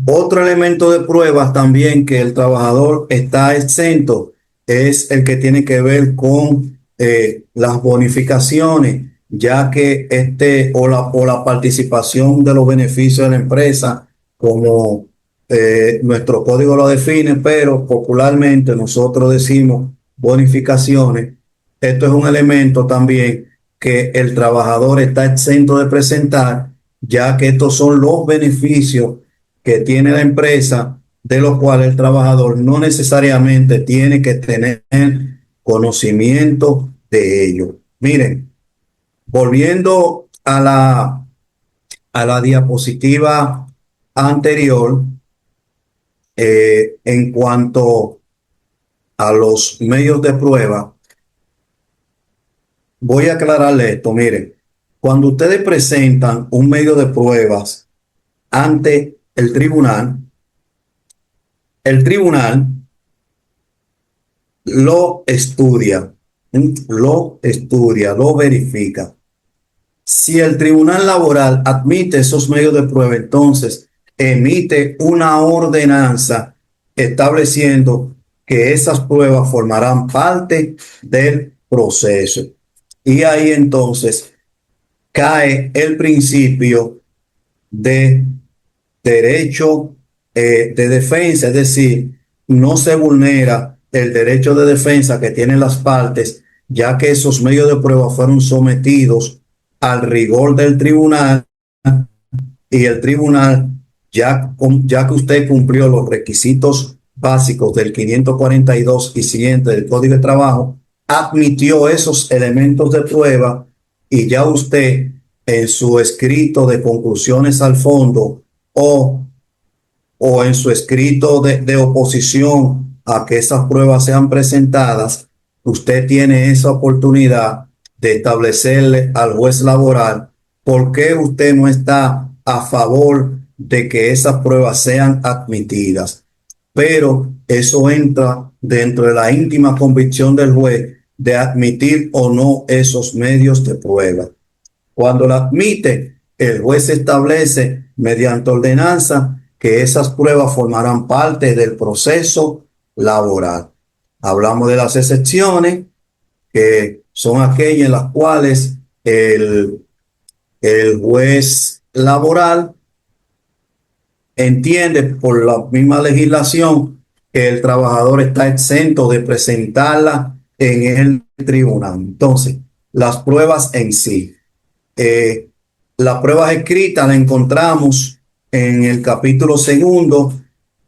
Speaker 1: Otro elemento de pruebas también que el trabajador está exento es el que tiene que ver con las bonificaciones, ya que o la participación de los beneficios de la empresa, como nuestro código lo define, pero popularmente nosotros decimos bonificaciones. Esto es un elemento también que el trabajador está exento de presentar, ya que estos son los beneficios que tiene la empresa, de los cuales el trabajador no necesariamente tiene que tener conocimiento de ello. Miren, volviendo a la diapositiva anterior, en cuanto a los medios de prueba, voy a aclararle esto. Miren, cuando ustedes presentan un medio de pruebas ante el tribunal lo estudia, lo verifica. Si el tribunal laboral admite esos medios de prueba, entonces emite una ordenanza estableciendo que esas pruebas formarán parte del proceso. Y ahí entonces cae el principio de derecho de defensa, es decir, no se vulnera el derecho de defensa que tienen las partes, ya que esos medios de prueba fueron sometidos al rigor del tribunal y el tribunal, ya que usted cumplió los requisitos básicos del 542 y siguiente del Código de Trabajo, admitió esos elementos de prueba y ya usted en su escrito de conclusiones al fondo o en su escrito de oposición a que esas pruebas sean presentadas, usted tiene esa oportunidad de establecerle al juez laboral por qué usted no está a favor de que esas pruebas sean admitidas. Pero eso entra dentro de la íntima convicción del juez de admitir o no esos medios de prueba. Cuando la admite, el juez establece mediante ordenanza que esas pruebas formarán parte del proceso laboral. Hablamos de las excepciones, que son aquellas en las cuales el juez laboral entiende por la misma legislación que el trabajador está exento de presentarla en el tribunal. Entonces, las pruebas en sí. Las pruebas escritas las encontramos en el capítulo segundo,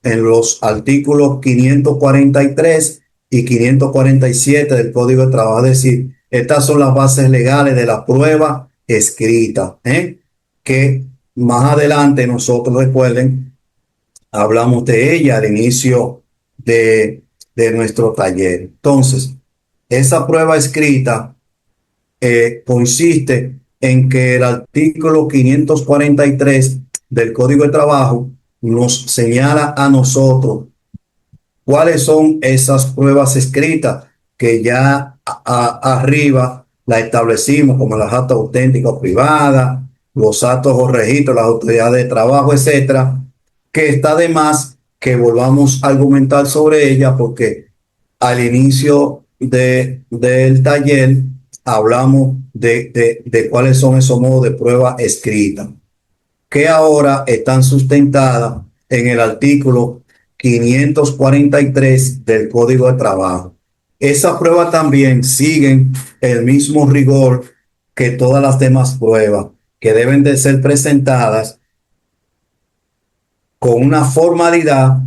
Speaker 1: en los artículos 543 y 547 del Código de Trabajo. Es decir, estas son las bases legales de la prueba escrita, que más adelante nosotros, recuerden, hablamos de ella al inicio de nuestro taller. Entonces, esa prueba escrita consiste en que el artículo 543 del Código de Trabajo nos señala a nosotros cuáles son esas pruebas escritas que ya arriba la establecimos, como las actas auténticas privadas, los actos o registros, las autoridades de trabajo, etcétera, que está de más que volvamos a argumentar sobre ella, porque al inicio del taller hablamos de cuáles son esos modos de prueba escrita, que ahora están sustentadas en el artículo 543 del Código de Trabajo. Esas pruebas también siguen el mismo rigor que todas las demás pruebas, que deben de ser presentadas con una formalidad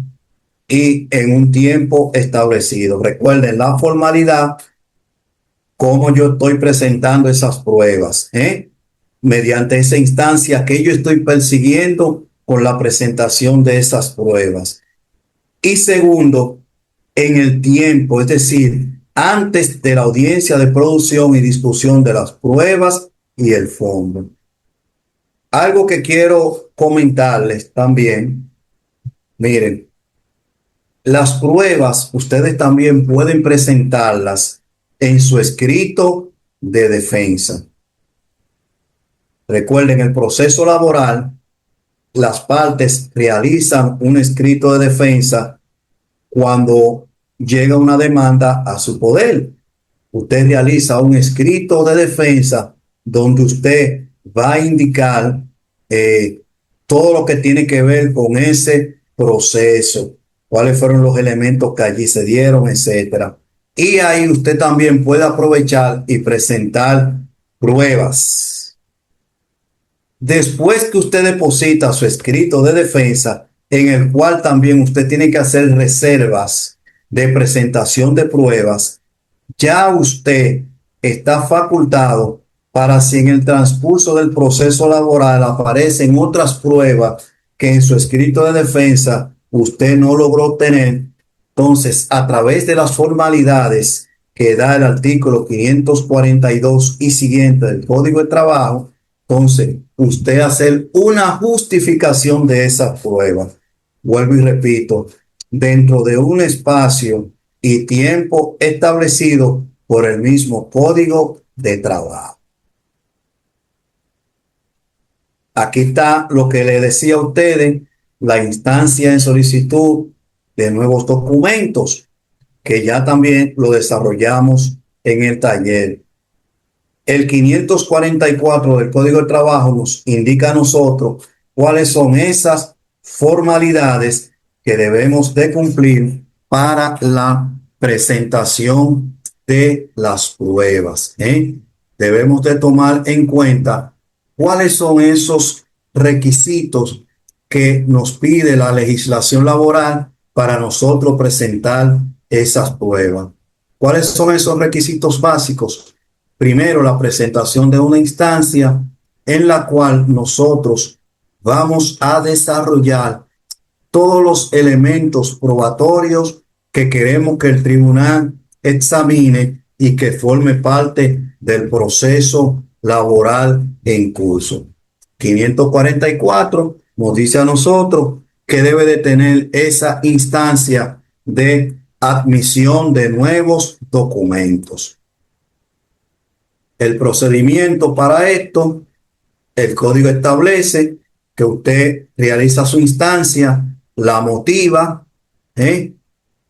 Speaker 1: y en un tiempo establecido. Recuerden la formalidad, cómo yo estoy presentando esas pruebas, mediante esa instancia que yo estoy persiguiendo con la presentación de esas pruebas. Y segundo, en el tiempo, es decir, antes de la audiencia de producción y discusión de las pruebas y el fondo. Algo que quiero comentarles también, miren, las pruebas ustedes también pueden presentarlas en su escrito de defensa. Recuerden, el proceso laboral, las partes realizan un escrito de defensa cuando llega una demanda a su poder. Usted realiza un escrito de defensa donde usted va a indicar todo lo que tiene que ver con ese proceso, cuáles fueron los elementos que allí se dieron, etcétera. Y ahí usted también puede aprovechar y presentar pruebas. Después que usted deposita su escrito de defensa, en el cual también usted tiene que hacer reservas de presentación de pruebas, ya usted está facultado para, si en el transcurso del proceso laboral aparecen otras pruebas que en su escrito de defensa usted no logró obtener, entonces, a través de las formalidades que da el artículo 542 y siguiente del Código de Trabajo, entonces usted hacer una justificación de esa prueba. Vuelvo y repito, dentro de un espacio y tiempo establecido por el mismo Código de Trabajo. Aquí está lo que le decía a ustedes, la instancia en solicitud de nuevos documentos, que ya también lo desarrollamos en el taller. El 544 del Código de Trabajo nos indica a nosotros cuáles son esas formalidades que debemos de cumplir para la presentación de las pruebas. Debemos de tomar en cuenta cuáles son esos requisitos que nos pide la legislación laboral para nosotros presentar esas pruebas. ¿Cuáles son esos requisitos básicos? Primero, la presentación de una instancia en la cual nosotros vamos a desarrollar todos los elementos probatorios que queremos que el tribunal examine y que forme parte del proceso laboral en curso. 544 nos dice a nosotros que debe de tener esa instancia de admisión de nuevos documentos. El procedimiento para esto, el código establece que usted realiza su instancia, la motiva,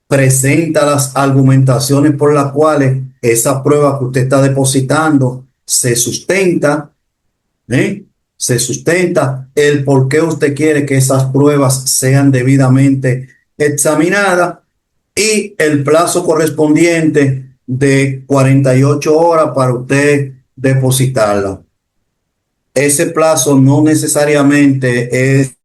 Speaker 1: presenta las argumentaciones por las cuales esa prueba que usted está depositando se sustenta, se sustenta el por qué usted quiere que esas pruebas sean debidamente examinadas y el plazo correspondiente de 48 horas para usted depositarla. Ese plazo no necesariamente es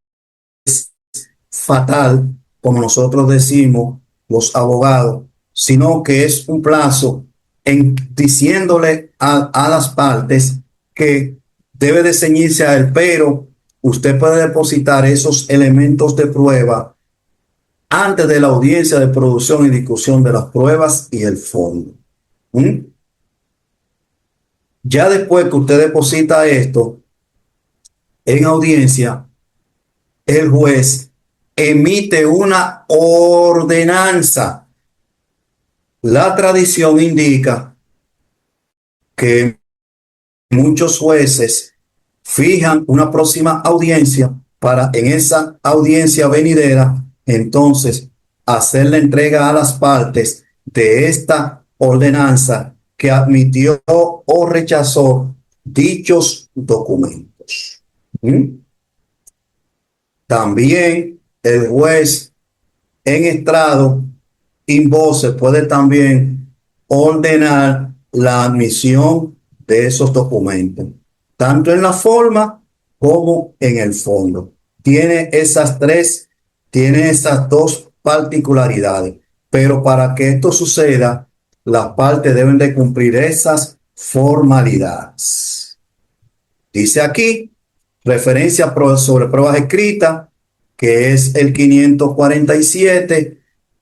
Speaker 1: fatal, como nosotros decimos los abogados, sino que es un plazo en diciéndole a las partes que debe de ceñirse a él, pero usted puede depositar esos elementos de prueba antes de la audiencia de producción y discusión de las pruebas y el fondo. Ya después que usted deposita esto en audiencia, el juez emite una ordenanza. La tradición indica que muchos jueces fijan una próxima audiencia para en esa audiencia venidera entonces hacer la entrega a las partes de esta ordenanza que admitió o rechazó dichos documentos. También el juez en estrado in voce puede también ordenar la admisión de esos documentos, tanto en la forma como en el fondo. Tiene esas dos particularidades, pero para que esto suceda, las partes deben de cumplir esas formalidades. Dice aquí, referencia sobre pruebas escritas, que es el 547,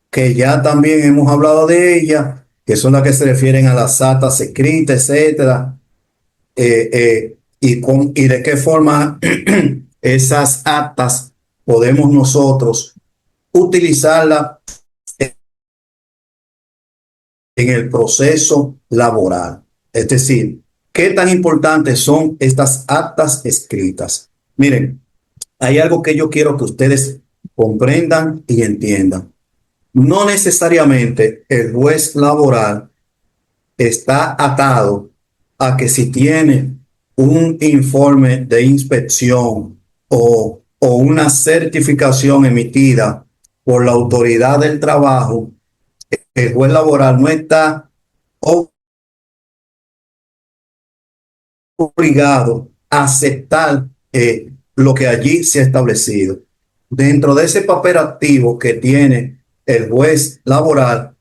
Speaker 1: que ya también hemos hablado de ella, que son las que se refieren a las actas escritas, etcétera, y de qué forma esas actas podemos nosotros utilizarlas en el proceso laboral. Es decir, ¿qué tan importantes son estas actas escritas? Miren, hay algo que yo quiero que ustedes comprendan y entiendan. No necesariamente el juez laboral está atado a que si tiene un informe de inspección o una certificación emitida por la autoridad del trabajo, el juez laboral no está obligado a aceptar lo que allí se ha establecido. Dentro de ese papel activo que tiene el juez laboral,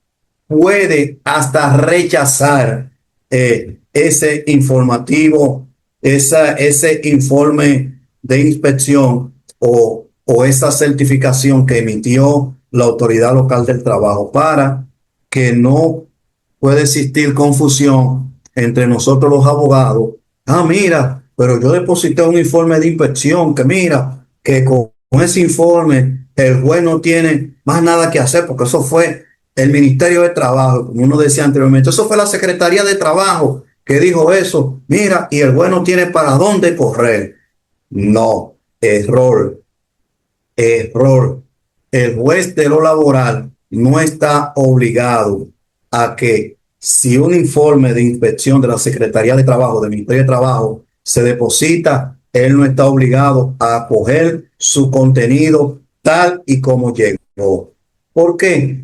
Speaker 1: puede hasta rechazar ese informativo, ese informe de inspección o esa certificación que emitió la autoridad local del trabajo, para que no pueda existir confusión entre nosotros los abogados. Mira, pero yo deposité un informe de inspección que mira, que con ese informe el juez no tiene más nada que hacer porque eso fue el Ministerio de Trabajo, como uno decía anteriormente, eso fue la Secretaría de Trabajo que dijo eso, mira, y el juez no tiene para dónde correr. No, error. El juez de lo laboral no está obligado a que si un informe de inspección de la Secretaría de Trabajo, del Ministerio de Trabajo, se deposita, él no está obligado a acoger su contenido tal y como llegó. ¿Por qué?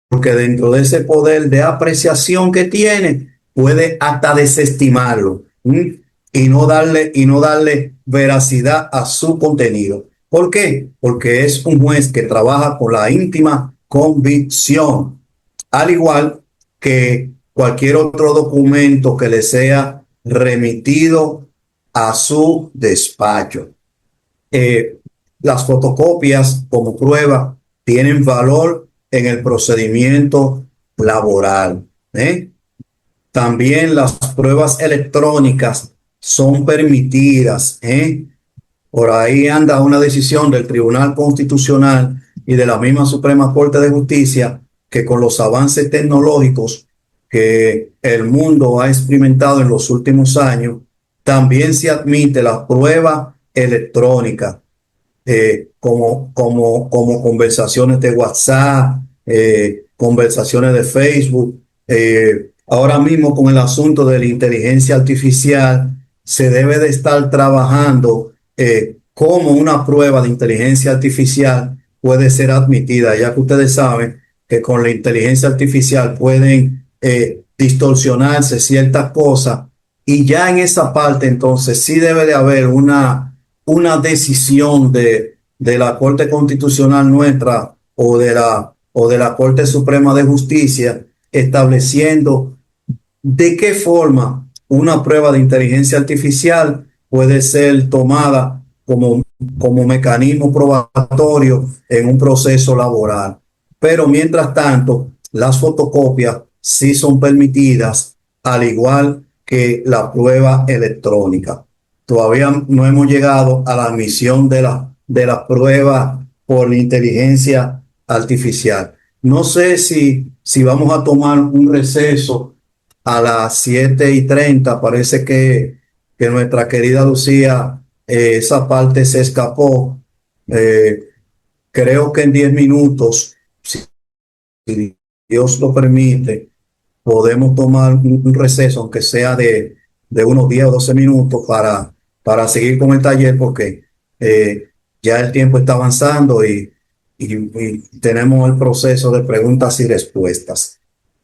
Speaker 1: Porque dentro de ese poder de apreciación que tiene, puede hasta desestimarlo y no darle veracidad a su contenido. ¿Por qué? Porque es un juez que trabaja con la íntima convicción, al igual que cualquier otro documento que le sea remitido a su despacho. Las fotocopias como prueba tienen valor en el procedimiento laboral. También las pruebas electrónicas son permitidas. Por ahí anda una decisión del Tribunal Constitucional y de la misma Suprema Corte de Justicia que con los avances tecnológicos que el mundo ha experimentado en los últimos años, también se admite la prueba electrónica, como conversaciones de WhatsApp, conversaciones de Facebook. Ahora mismo con el asunto de la inteligencia artificial, se debe de estar trabajando cómo una prueba de inteligencia artificial puede ser admitida, ya que ustedes saben que con la inteligencia artificial pueden distorsionarse ciertas cosas, y ya en esa parte entonces sí debe de haber una decisión de la Corte Constitucional nuestra o de la Corte Suprema de Justicia estableciendo de qué forma una prueba de inteligencia artificial puede ser tomada como mecanismo probatorio en un proceso laboral. Pero mientras tanto, las fotocopias sí son permitidas, al igual que la prueba electrónica. Todavía no hemos llegado a la admisión de la prueba por inteligencia artificial. No sé si vamos a tomar un receso a las 7:30. Parece que nuestra querida Lucía, esa parte se escapó. Eh, Creo que en 10 minutos, si Dios lo permite, podemos tomar un receso, aunque sea de unos 10 o 12 minutos, para seguir con el taller, porque ya el tiempo está avanzando y tenemos el proceso de preguntas y respuestas.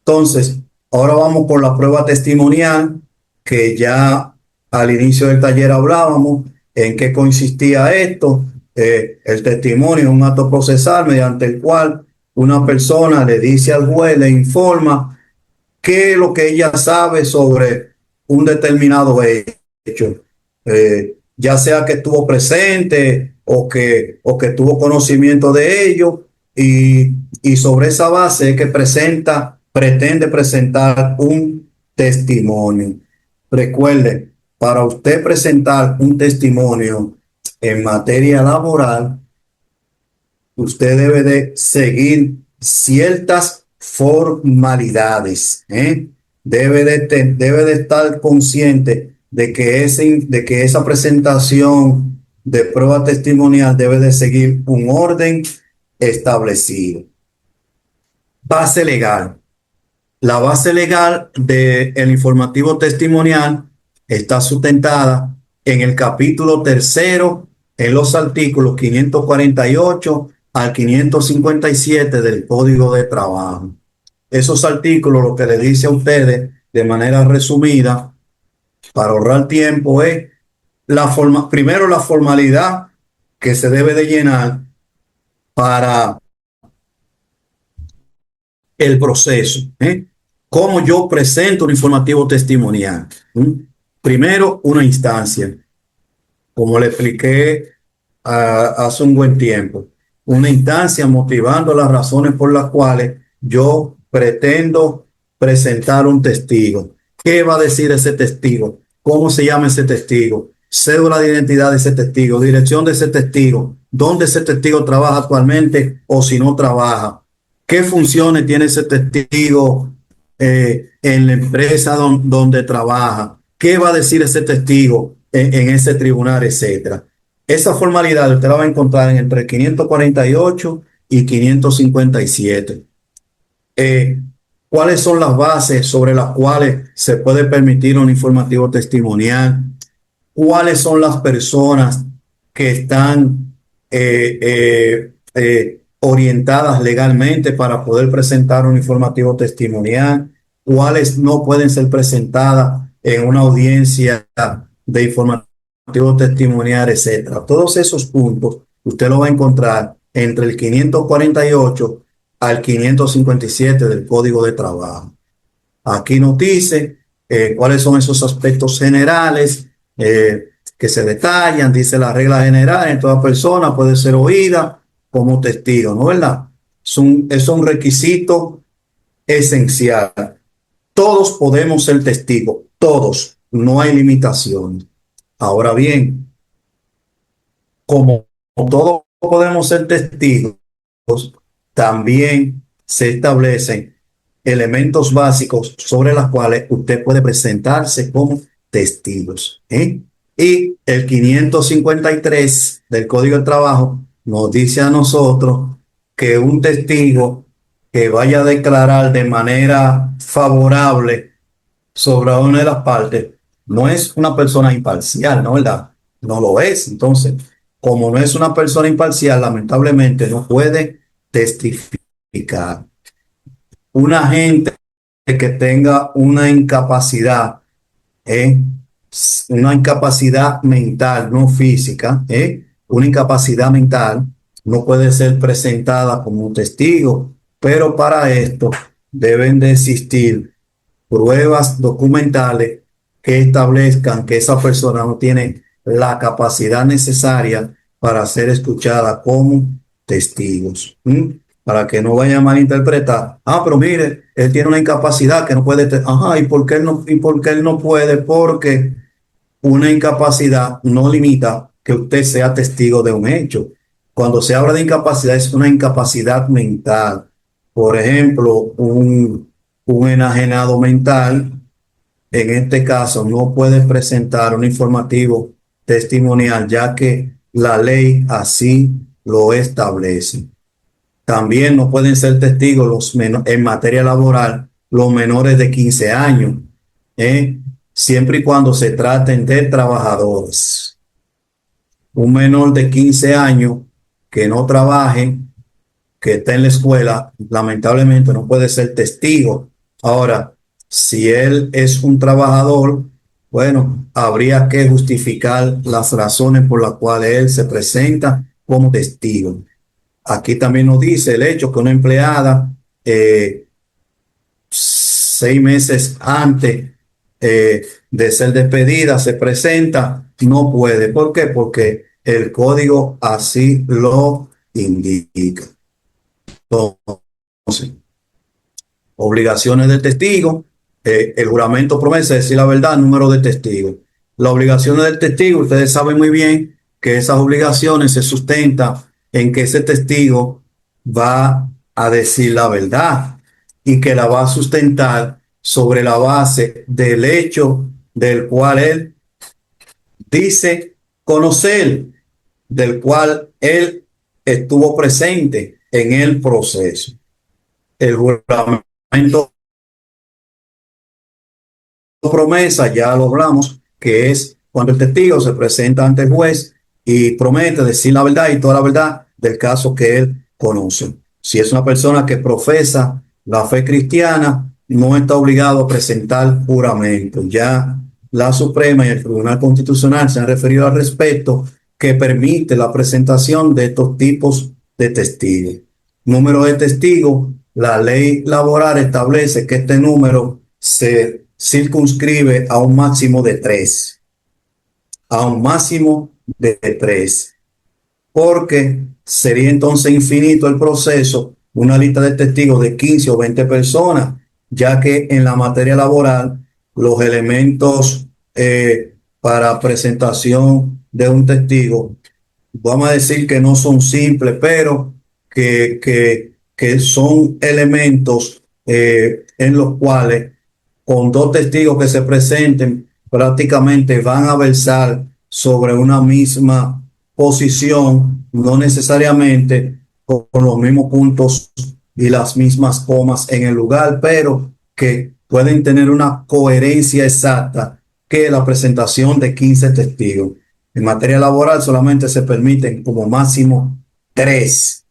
Speaker 1: Entonces, ahora vamos por la prueba testimonial, que ya al inicio del taller hablábamos en qué consistía esto. El testimonio es un acto procesal mediante el cual una persona le dice al juez, le informa qué es lo que ella sabe sobre un determinado hecho, ya sea que estuvo presente o que tuvo conocimiento de ello, y sobre esa base es que pretende presentar un testimonio. Recuerde, para usted presentar un testimonio en materia laboral, usted debe de seguir ciertas formalidades, ¿eh? Debe de estar consciente de que esa presentación de prueba testimonial debe de seguir un orden establecido. Base legal. La base legal del informativo testimonial está sustentada en el capítulo tercero, en los artículos 548 al 557 del Código de Trabajo. Esos artículos lo que le dice a ustedes de manera resumida, para ahorrar tiempo, es primero la formalidad que se debe de llenar para el proceso, ¿eh? ¿Cómo yo presento un informativo testimonial? Primero, una instancia, como le expliqué hace un buen tiempo, una instancia motivando las razones por las cuales yo pretendo presentar un testigo. ¿Qué va a decir ese testigo? ¿Cómo se llama ese testigo? Cédula de identidad de ese testigo, dirección de ese testigo, dónde ese testigo trabaja actualmente o si no trabaja, qué funciones tiene ese testigo en la empresa donde trabaja, qué va a decir ese testigo en ese tribunal, etcétera. Esa formalidad usted la va a encontrar entre 548 y 557. ¿Cuáles son las bases sobre las cuales se puede permitir un informativo testimonial? ¿Cuáles son las personas que están orientadas legalmente para poder presentar un informativo testimonial? ¿Cuáles no pueden ser presentadas en una audiencia de informativo testimonial, etcétera? Todos esos puntos usted los va a encontrar entre el 548 al 557 del Código de Trabajo. Aquí nos dice cuáles son esos aspectos generales que se detallan. Dice la regla general: en toda persona puede ser oída como testigo, ¿no es verdad? Es un requisito esencial. Todos podemos ser testigos, todos, no hay limitaciones. Ahora bien, como todos podemos ser testigos, también se establecen elementos básicos sobre los cuales usted puede presentarse como testigos. Y el 553 del Código de Trabajo nos dice a nosotros que un testigo que vaya a declarar de manera favorable sobre una de las partes no es una persona imparcial, ¿no? ¿Verdad? No lo es. Entonces, como no es una persona imparcial, lamentablemente no puede testificar. Una gente que tenga ¿eh? una incapacidad mental, no física, una incapacidad mental, no puede ser presentada como un testigo, pero para esto deben de existir pruebas documentales que establezcan que esa persona no tiene la capacidad necesaria para ser escuchada como testigos. Para que no vaya a malinterpretar. Pero mire, él tiene una incapacidad que no puede. Ajá, ¿y por qué él no, y por qué él no puede? Porque una incapacidad no limita que usted sea testigo de un hecho. Cuando se habla de incapacidad, es una incapacidad mental. Por ejemplo, un enajenado mental, en este caso, no puede presentar un informativo testimonial, ya que la ley así lo establece. También no pueden ser testigos en materia laboral los menores de 15 años, ¿eh? Siempre y cuando se traten de trabajadores. Un menor de 15 años que no trabaje, que esté en la escuela, lamentablemente no puede ser testigo. Ahora, si él es un trabajador, bueno, habría que justificar las razones por las cuales él se presenta como testigo. Aquí también nos dice el hecho que una empleada 6 meses antes de ser despedida se presenta, no puede. ¿Por qué? Porque el código así lo indica. Entonces, obligaciones del testigo, el juramento promesa decir la verdad, número de testigos. Las obligaciones del testigo, ustedes saben muy bien que esas obligaciones se sustentan en que ese testigo va a decir la verdad y que la va a sustentar sobre la base del hecho del cual él dice conocer, del cual él estuvo presente en el proceso. El juramento promesa, ya lo hablamos, que es cuando el testigo se presenta ante el juez y promete decir la verdad y toda la verdad del caso que él conoce. Si es una persona que profesa la fe cristiana, no está obligado a presentar juramento. Ya la Suprema y el Tribunal Constitucional se han referido al respecto, que permite la presentación de estos tipos de testigos. Número de testigos, la ley laboral establece que este número se circunscribe a un máximo de 3, a un máximo de 3, porque sería entonces infinito el proceso, una lista de testigos de 15 o 20 personas, ya que en la materia laboral los elementos para presentación de un testigo, vamos a decir que no son simples, pero que son elementos en los cuales con dos testigos que se presenten prácticamente van a versar sobre una misma posición, no necesariamente con los mismos puntos y las mismas comas en el lugar, pero que pueden tener una coherencia exacta que la presentación de 15 testigos. En materia laboral solamente se permiten como máximo 3.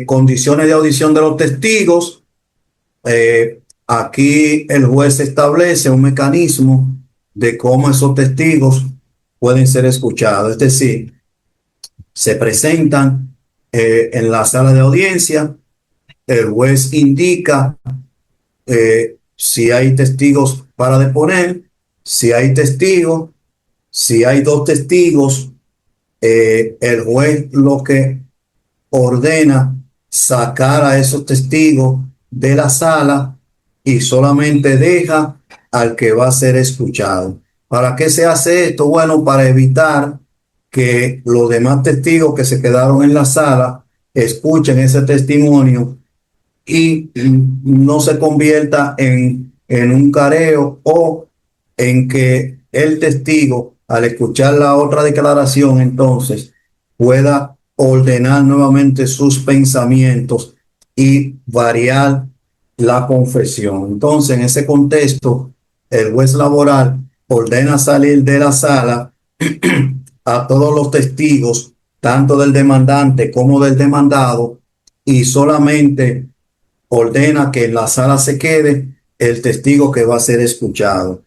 Speaker 1: Condiciones de audición de los testigos. Aquí el juez establece un mecanismo de cómo esos testigos pueden ser escuchados. Es decir, se presentan en la sala de audiencia, el juez indica si hay testigos para deponer, si hay testigos, si hay dos testigos, el juez lo que ordena sacar a esos testigos de la sala y solamente deja al que va a ser escuchado. ¿Para qué se hace esto? Bueno, para evitar que los demás testigos que se quedaron en la sala escuchen ese testimonio y no se convierta en un careo o en que el testigo, al escuchar la otra declaración, entonces pueda ordenar nuevamente sus pensamientos y variar la confesión. Entonces, en ese contexto, el juez laboral ordena salir de la sala a todos los testigos, tanto del demandante como del demandado, y solamente ordena que en la sala se quede el testigo que va a ser escuchado.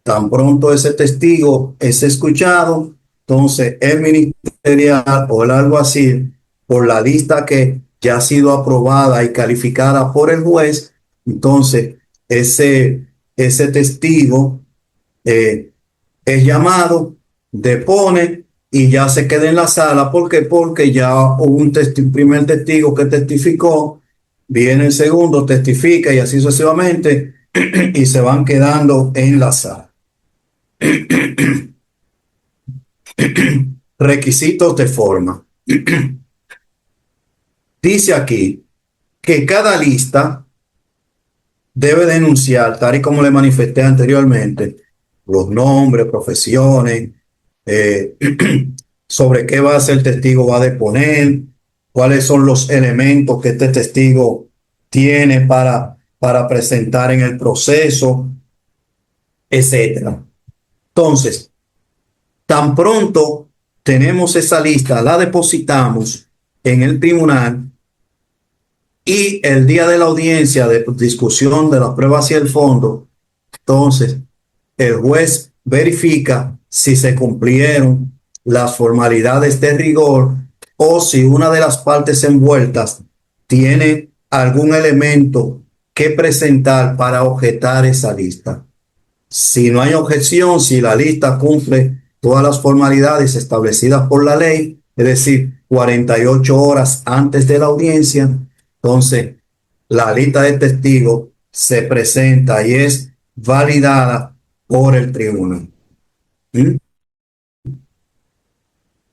Speaker 1: Tan pronto ese testigo es escuchado, entonces el ministerial o el alguacil, por la lista que ya ha sido aprobada y calificada por el juez, entonces ese testigo eh, es llamado, depone y ya se queda en la sala. ¿Por qué? Porque ya hubo un primer testigo que testificó, viene el segundo, testifica y así sucesivamente y se van quedando en la sala. Requisitos de forma. Dice aquí que cada lista debe denunciar, tal y como le manifesté anteriormente, los nombres, profesiones, eh, sobre qué base el testigo va a deponer, cuáles son los elementos que este testigo tiene para presentar en el proceso, etcétera. Entonces, tan pronto tenemos esa lista, la depositamos en el tribunal y el día de la audiencia de discusión de las pruebas y el fondo, entonces el juez verifica si se cumplieron las formalidades de rigor o si una de las partes envueltas tiene algún elemento que presentar para objetar esa lista. Si no hay objeción, si la lista cumple todas las formalidades establecidas por la ley, es decir, 48 horas antes de la audiencia, entonces la lista de testigos se presenta y es validada por el tribunal. ¿Mm?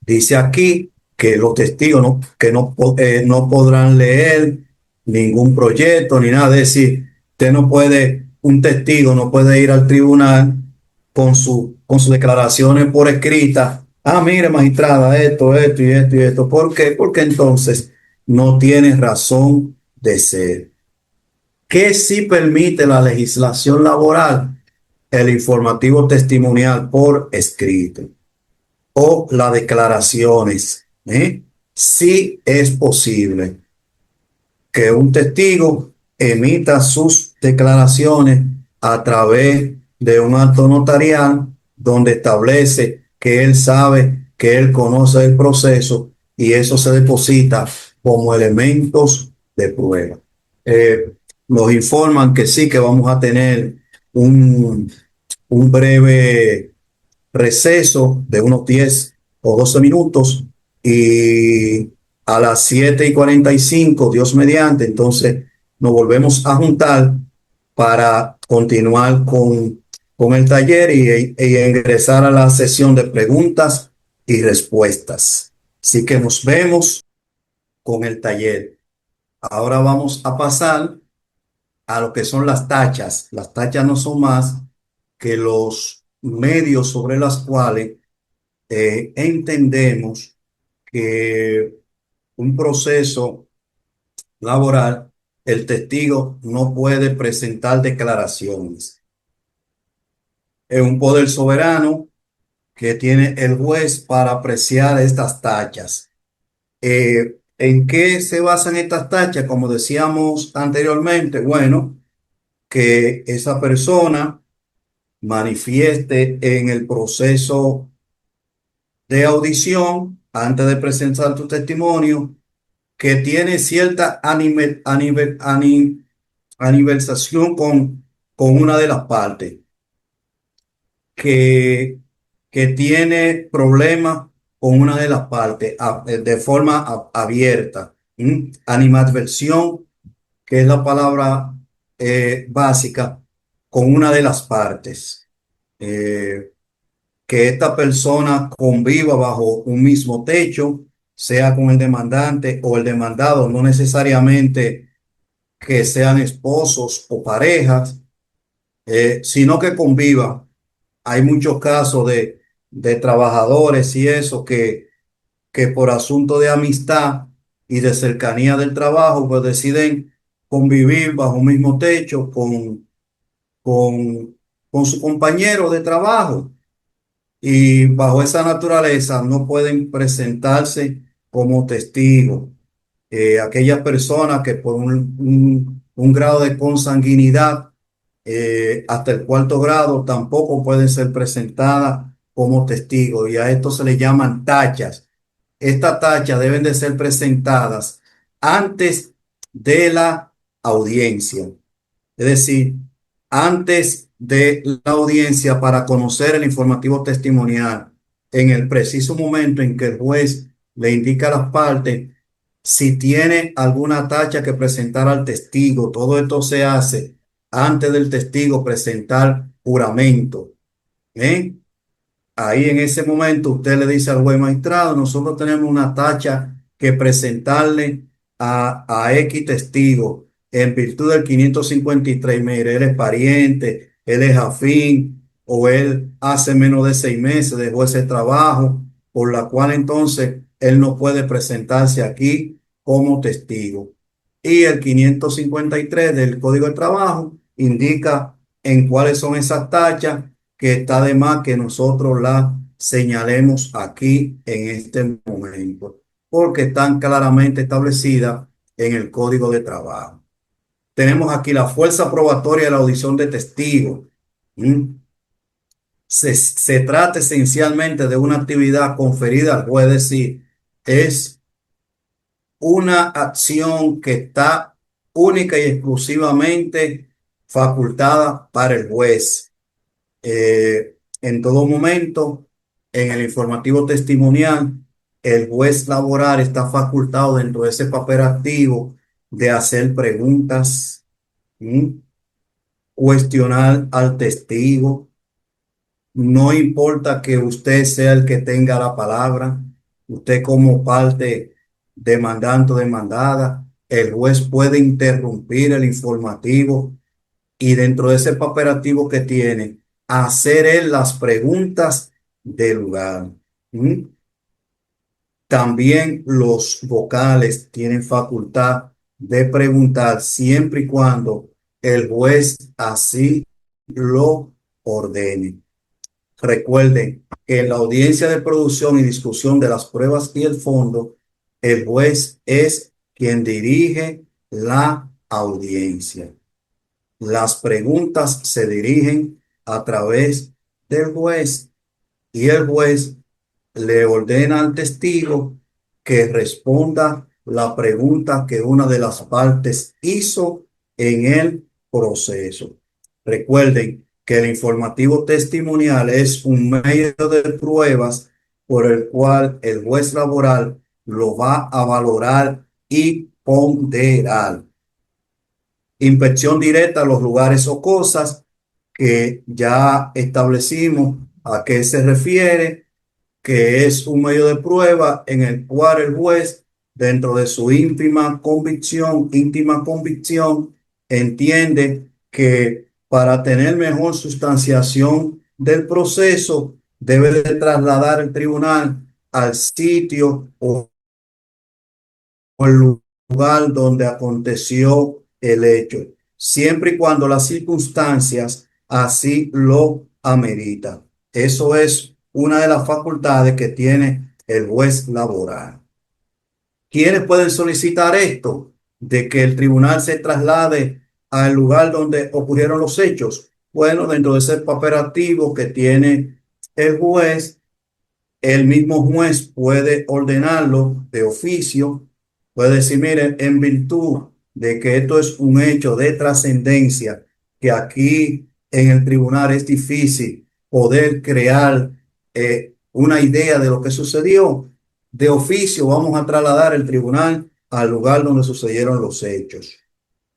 Speaker 1: Dice aquí que los testigos no podrán leer ningún proyecto ni nada. Es decir, un testigo no puede ir al tribunal con sus declaraciones por escrita. Ah, mire, magistrada, esto y esto y esto. ¿Por qué? Porque entonces no tiene razón de ser. ¿Qué sí permite la legislación laboral? El informativo testimonial por escrito o las declaraciones. Sí es posible que un testigo emita sus declaraciones a través de un acto notarial donde establece que él sabe, que él conoce el proceso y eso se deposita como elementos de prueba. Nos informan que sí, que vamos a tener un breve receso de unos 10 o 12 minutos y a las 7:45, Dios mediante, entonces nos volvemos a juntar para continuar con el taller y ingresar a la sesión de preguntas y respuestas. Así que nos vemos con el taller. Ahora vamos a pasar a lo que son las tachas. Las tachas no son más que los medios sobre los cuales entendemos que un proceso laboral, el testigo no puede presentar declaraciones. Es un poder soberano que tiene el juez para apreciar estas tachas. ¿En qué se basan estas tachas? Como decíamos anteriormente, bueno, que esa persona manifieste en el proceso de audición, antes de presentar tu testimonio, que tiene cierta aniversación con una de las partes, que, que tiene problemas con una de las partes de forma abierta. Animadversión, que es la palabra básica, con una de las partes. Eh, que esta persona conviva bajo un mismo techo, sea con el demandante o el demandado, no necesariamente que sean esposos o parejas, sino que convivan. Hay muchos casos de trabajadores y eso que por asunto de amistad y de cercanía del trabajo, pues deciden convivir bajo un mismo techo con, con su compañero de trabajo. Y bajo esa naturaleza no pueden presentarse como testigos. Aquellas personas que por un grado de consanguinidad hasta el cuarto grado tampoco pueden ser presentadas como testigos y a esto se le llaman tachas. Estas tachas deben de ser presentadas antes de la audiencia. Es decir, antes de la audiencia para conocer el informativo testimonial, en el preciso momento en que el juez le indica a las partes si tiene alguna tacha que presentar al testigo. Todo esto se hace antes del testigo presentar juramento. ¿Eh? Ahí en ese momento usted le dice al juez magistrado, nosotros tenemos una tacha que presentarle a X testigo en virtud del 553. Mire, él es pariente, él es afín o él hace menos de 6 meses dejó ese trabajo, por la cual entonces él no puede presentarse aquí como testigo. Y el 553 del Código de Trabajo indica en cuáles son esas tachas que está de más que nosotros la señalemos aquí en este momento, porque están claramente establecidas en el Código de Trabajo. Tenemos aquí la fuerza probatoria de la audición de testigos. ¿Mm? Se trata esencialmente de una actividad conferida al juez, es decir, es una acción que está única y exclusivamente facultada para el juez. En todo momento, en el informativo testimonial, el juez laboral está facultado dentro de ese papel activo de hacer preguntas, cuestionar al testigo. No importa que usted sea el que tenga la palabra, usted como parte demandante o demandada, el juez puede interrumpir el informativo y dentro de ese papel activo que tiene, hacer él las preguntas del lugar. ¿Mm? También los vocales tienen facultad de preguntar siempre y cuando el juez así lo ordene. Recuerden que en la audiencia de producción y discusión de las pruebas y el fondo, el juez es quien dirige la audiencia. Las preguntas se dirigen a través del juez y el juez le ordena al testigo que responda la pregunta que una de las partes hizo en el proceso. Recuerden que el informativo testimonial es un medio de pruebas por el cual el juez laboral lo va a valorar y ponderar. Inspección directa a los lugares o cosas que ya establecimos a qué se refiere, que es un medio de prueba en el cual el juez, dentro de su íntima convicción, entiende que para tener mejor sustanciación del proceso, debe de trasladar el tribunal al sitio o el lugar donde aconteció el hecho, siempre y cuando las circunstancias así lo ameritan. Eso es una de las facultades que tiene el juez laboral. ¿Quiénes pueden solicitar esto? De que el tribunal se traslade al lugar donde ocurrieron los hechos. Bueno, dentro de ese papel activo que tiene el juez, el mismo juez puede ordenarlo de oficio, puede decir, mire, en virtud de que esto es un hecho de trascendencia, que aquí en el tribunal es difícil poder crear una idea de lo que sucedió, de oficio vamos a trasladar el tribunal al lugar donde sucedieron los hechos.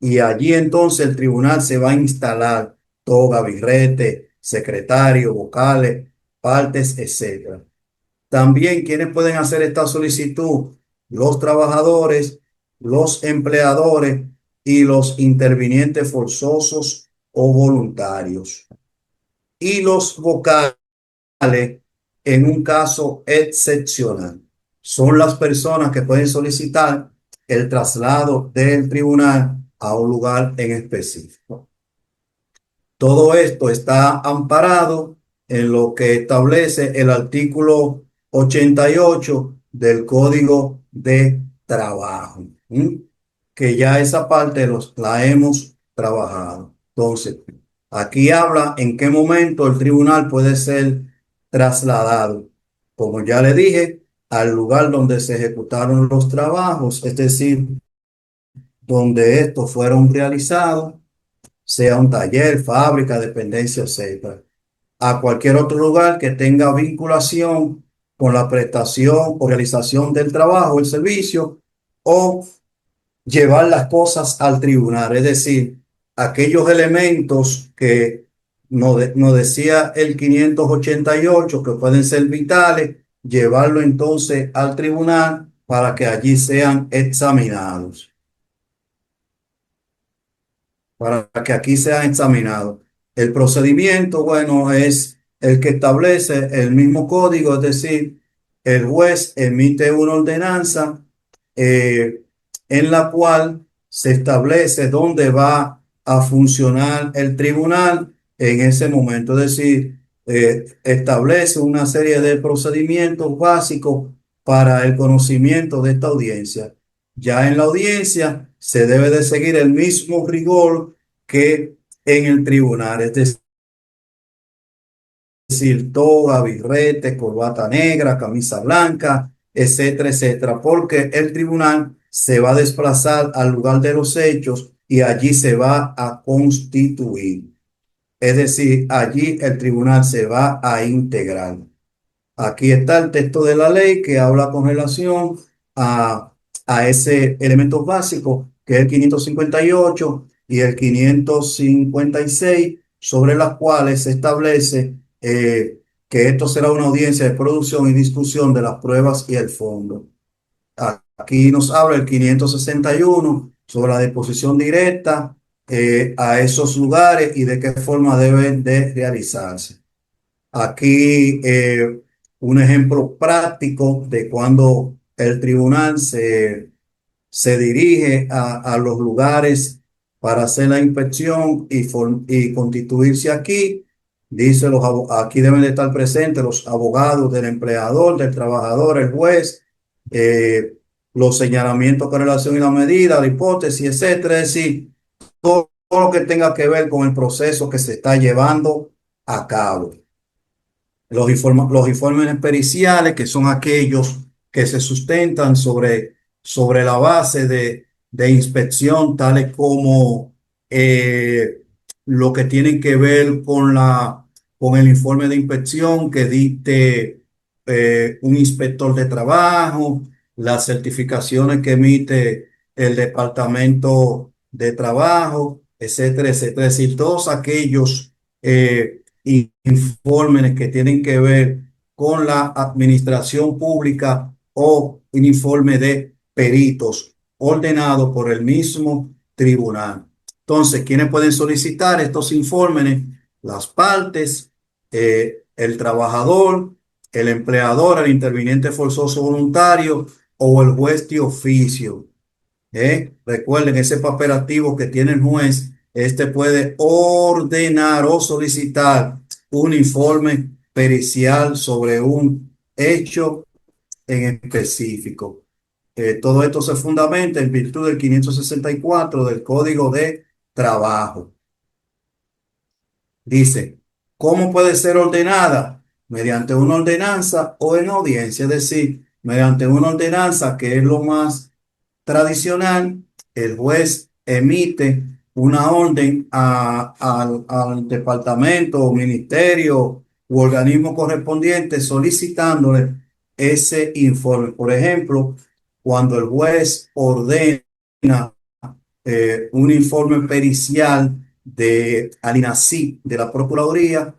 Speaker 1: Y allí entonces el tribunal se va a instalar, toga, birrete, secretario, vocales, partes, etcétera. También, ¿quiénes pueden hacer esta solicitud? Los trabajadores, los empleadores y los intervinientes forzosos o voluntarios. Y los vocales, en un caso excepcional, son las personas que pueden solicitar el traslado del tribunal a un lugar en específico. Todo esto está amparado en lo que establece el artículo 88 del Código de Trabajo, que ya esa parte la hemos trabajado. Entonces, aquí habla en qué momento el tribunal puede ser trasladado, como ya le dije, al lugar donde se ejecutaron los trabajos, es decir, donde estos fueron realizados, sea un taller, fábrica, dependencia, etcétera, a cualquier otro lugar que tenga vinculación con la prestación o realización del trabajo, el servicio, o llevar las cosas al tribunal, es decir, aquellos elementos que nos decía el 588 que pueden ser vitales, llevarlo entonces al tribunal para que allí sean examinados. Para que aquí sean examinados. El procedimiento, bueno, es el que establece el mismo código, es decir, el juez emite una ordenanza en la cual se establece dónde va a funcionar el tribunal en ese momento, es decir, establece una serie de procedimientos básicos para el conocimiento de esta audiencia. Ya en la audiencia se debe de seguir el mismo rigor que en el tribunal, es decir, toga, birrete, corbata negra, camisa blanca, etcétera, etcétera, porque el tribunal se va a desplazar al lugar de los hechos y allí se va a constituir. Es decir, allí el tribunal se va a integrar. Aquí está el texto de la ley que habla con relación a, a ese elemento básico, que es el 558 y el 556, sobre las cuales se establece que esto será una audiencia de producción y discusión de las pruebas y el fondo. Aquí nos habla el 561 sobre la disposición directa a esos lugares y de qué forma deben de realizarse. Aquí un ejemplo práctico de cuando el tribunal se dirige a los lugares para hacer la inspección y constituirse aquí. Dice, aquí deben de estar presentes los abogados del empleador, del trabajador, el juez, eh, los señalamientos con relación a la medida, la hipótesis, etcétera. Es decir, todo lo que tenga que ver con el proceso que se está llevando a cabo. Los informes periciales, que son aquellos que se sustentan sobre la base de inspección, tales como lo que tienen que ver con el informe de inspección que dicte un inspector de trabajo, las certificaciones que emite el Departamento de Trabajo, etcétera, etcétera. Es decir, todos aquellos informes que tienen que ver con la administración pública o un informe de peritos ordenado por el mismo tribunal. Entonces, ¿quiénes pueden solicitar estos informes? Las partes, el trabajador, el empleador, el interviniente forzoso voluntario o el juez de oficio. Recuerden ese papel activo que tiene el juez. Este puede ordenar o solicitar un informe pericial sobre un hecho en específico. Todo esto se fundamenta en virtud del 564 del Código de Trabajo. Dice, ¿cómo puede ser ordenada? Mediante una ordenanza o en audiencia, es decir, mediante una ordenanza, que es lo más tradicional. El juez emite una orden al departamento o ministerio u organismo correspondiente solicitándole ese informe. Por ejemplo, cuando el juez ordena un informe pericial de al INACIP de la Procuraduría,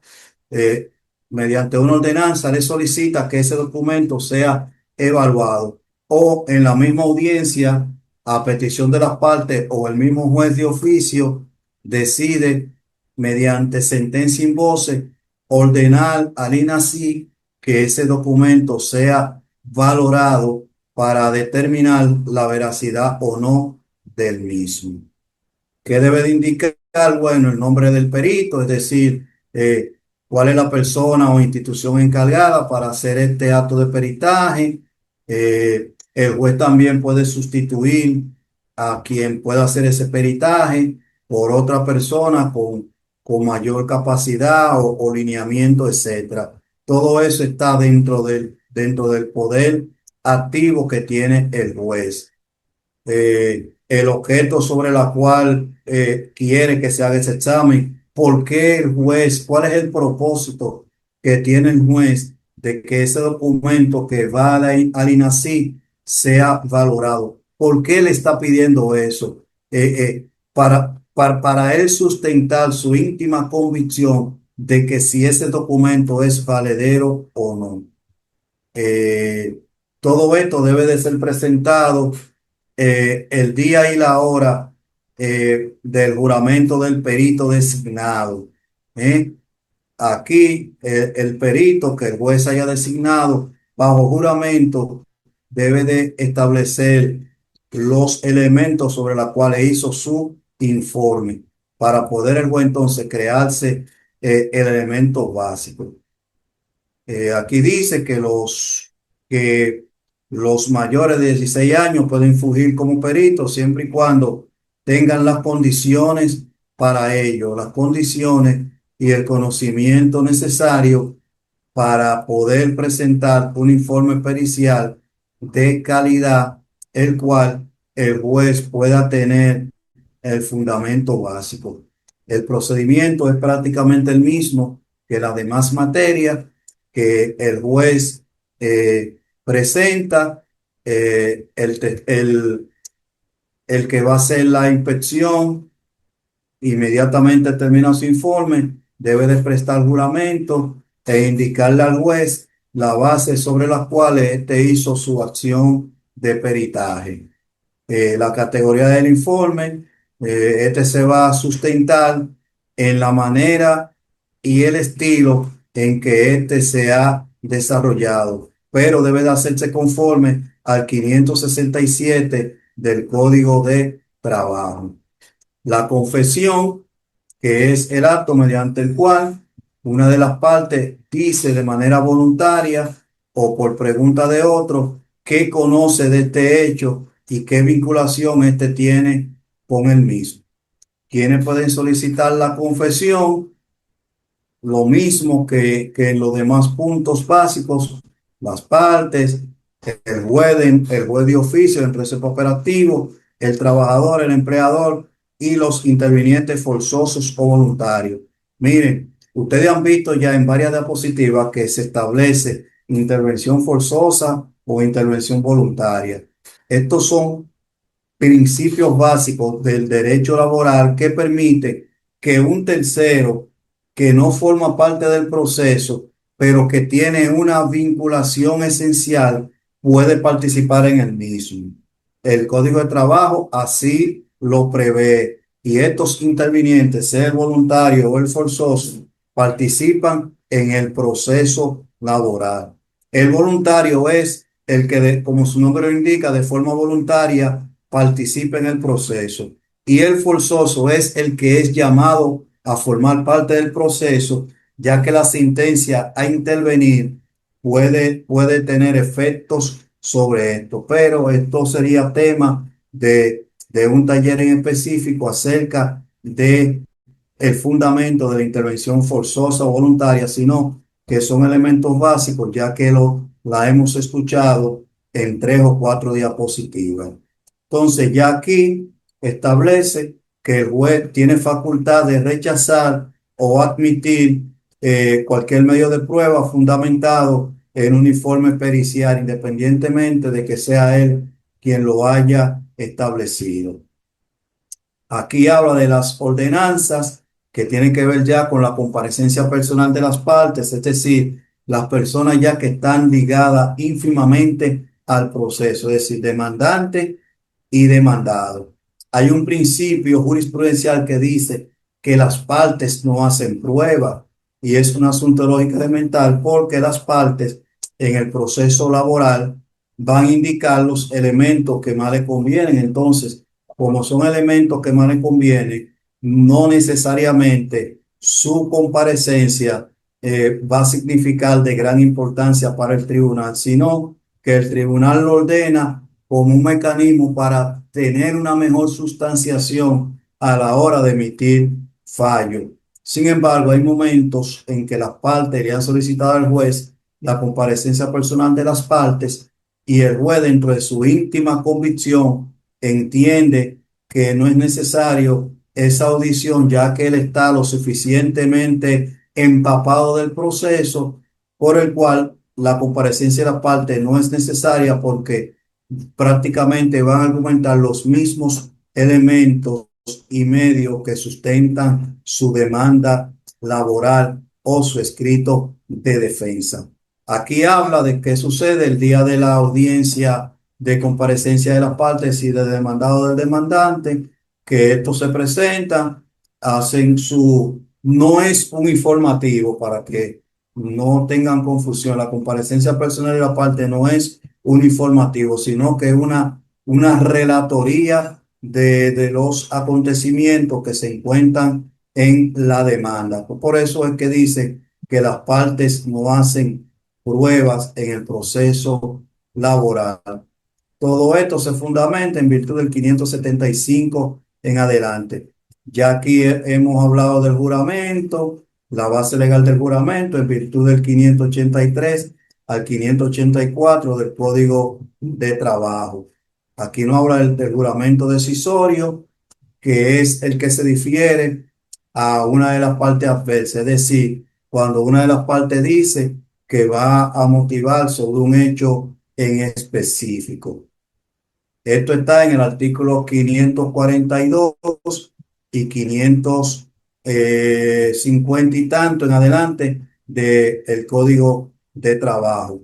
Speaker 1: eh, mediante una ordenanza le solicita que ese documento sea evaluado o en la misma audiencia, a petición de las partes o el mismo juez de oficio, decide mediante sentencia in voce ordenar al INASI que ese documento sea valorado para determinar la veracidad o no del mismo. ¿Qué debe de indicar? Bueno, el nombre del perito, es decir, cuál es la persona o institución encargada para hacer este acto de peritaje. El juez también puede sustituir a quien pueda hacer ese peritaje por otra persona con mayor capacidad o lineamiento, etcétera. Todo eso está dentro del poder activo que tiene el juez. El objeto sobre la cual quiere que se haga ese examen, por qué el juez, cuál es el propósito que tiene el juez de que ese documento que va al INASI sea valorado, por qué le está pidiendo eso. Para él sustentar su íntima convicción de que si ese documento es valedero o no. Eh, Todo esto debe de ser presentado el día y la hora del juramento del perito designado. ¿Eh? Aquí el perito que el juez haya designado bajo juramento debe de establecer los elementos sobre los cuales hizo su informe para poder el juez entonces crearse el elemento básico. Aquí dice que los mayores de 16 años pueden fungir como peritos siempre y cuando tengan las condiciones para ello, las condiciones y el conocimiento necesario para poder presentar un informe pericial de calidad, el cual el juez pueda tener el fundamento básico. El procedimiento es prácticamente el mismo que las demás materias que el juez presenta, el que va a hacer la inspección inmediatamente termina su informe, debe de prestar juramento e indicarle al juez la base sobre las cuales éste hizo su acción de peritaje. La categoría del informe, este se va a sustentar en la manera y el estilo en que este se ha desarrollado, pero debe de hacerse conforme al 567 del Código de Trabajo. La confesión, que es el acto mediante el cual una de las partes dice de manera voluntaria o por pregunta de otro qué conoce de este hecho y qué vinculación éste tiene con el mismo. ¿Quiénes pueden solicitar la confesión? Lo mismo que en los demás puntos básicos, las partes, el juez de oficio, el proceso operativo, el trabajador, el empleador y los intervinientes forzosos o voluntarios. Miren, ustedes han visto ya en varias diapositivas que se establece intervención forzosa o intervención voluntaria. Estos son principios básicos del derecho laboral que permite que un tercero que no forma parte del proceso, pero que tiene una vinculación esencial, puede participar en el mismo. El Código de Trabajo así lo prevé y estos intervinientes, sea el voluntario o el forzoso, participan en el proceso laboral. El voluntario es el que, como su nombre lo indica, de forma voluntaria participa en el proceso. Y el forzoso es el que es llamado a formar parte del proceso, ya que la sentencia a intervenir puede tener efectos sobre esto. Pero esto sería tema de un taller en específico acerca de el fundamento de la intervención forzosa o voluntaria, sino que son elementos básicos, ya que la hemos escuchado en 3 o 4 diapositivas. Entonces, ya aquí establece que el juez tiene facultad de rechazar o admitir cualquier medio de prueba fundamentado en un informe pericial, independientemente de que sea él quien lo haya establecido. Aquí habla de las ordenanzas que tiene que ver ya con la comparecencia personal de las partes, es decir, las personas ya que están ligadas ínfimamente al proceso, es decir, demandante y demandado. Hay un principio jurisprudencial que dice que las partes no hacen prueba y es un asunto lógico elemental porque las partes en el proceso laboral van a indicar los elementos que más le convienen. Entonces, como son elementos que más le convienen, no necesariamente su comparecencia va a significar de gran importancia para el tribunal, sino que el tribunal lo ordena como un mecanismo para tener una mejor sustanciación a la hora de emitir fallo. Sin embargo, hay momentos en que las partes le han solicitado al juez la comparecencia personal de las partes y el juez, dentro de su íntima convicción, entiende que no es necesario esa audición, ya que él está lo suficientemente empapado del proceso, por el cual la comparecencia de la parte no es necesaria porque prácticamente van a argumentar los mismos elementos y medios que sustentan su demanda laboral o su escrito de defensa. Aquí habla de qué sucede el día de la audiencia de comparecencia de las partes y de demandado del demandante, que esto se presenta, hacen su, no es un informativo para que no tengan confusión, la comparecencia personal de la parte no es un informativo, sino que es una relatoría de los acontecimientos que se encuentran en la demanda. Por eso es que dice que las partes no hacen pruebas en el proceso laboral. Todo esto se fundamenta en virtud del 575 en adelante. Ya aquí hemos hablado del juramento, la base legal del juramento en virtud del 583 al 584 del Código de Trabajo. Aquí no habla del juramento decisorio, que es el que se difiere a una de las partes adversas, es decir, cuando una de las partes dice que va a motivar sobre un hecho en específico. Esto está en el artículo 542 y 550 y tanto en adelante del Código de Trabajo.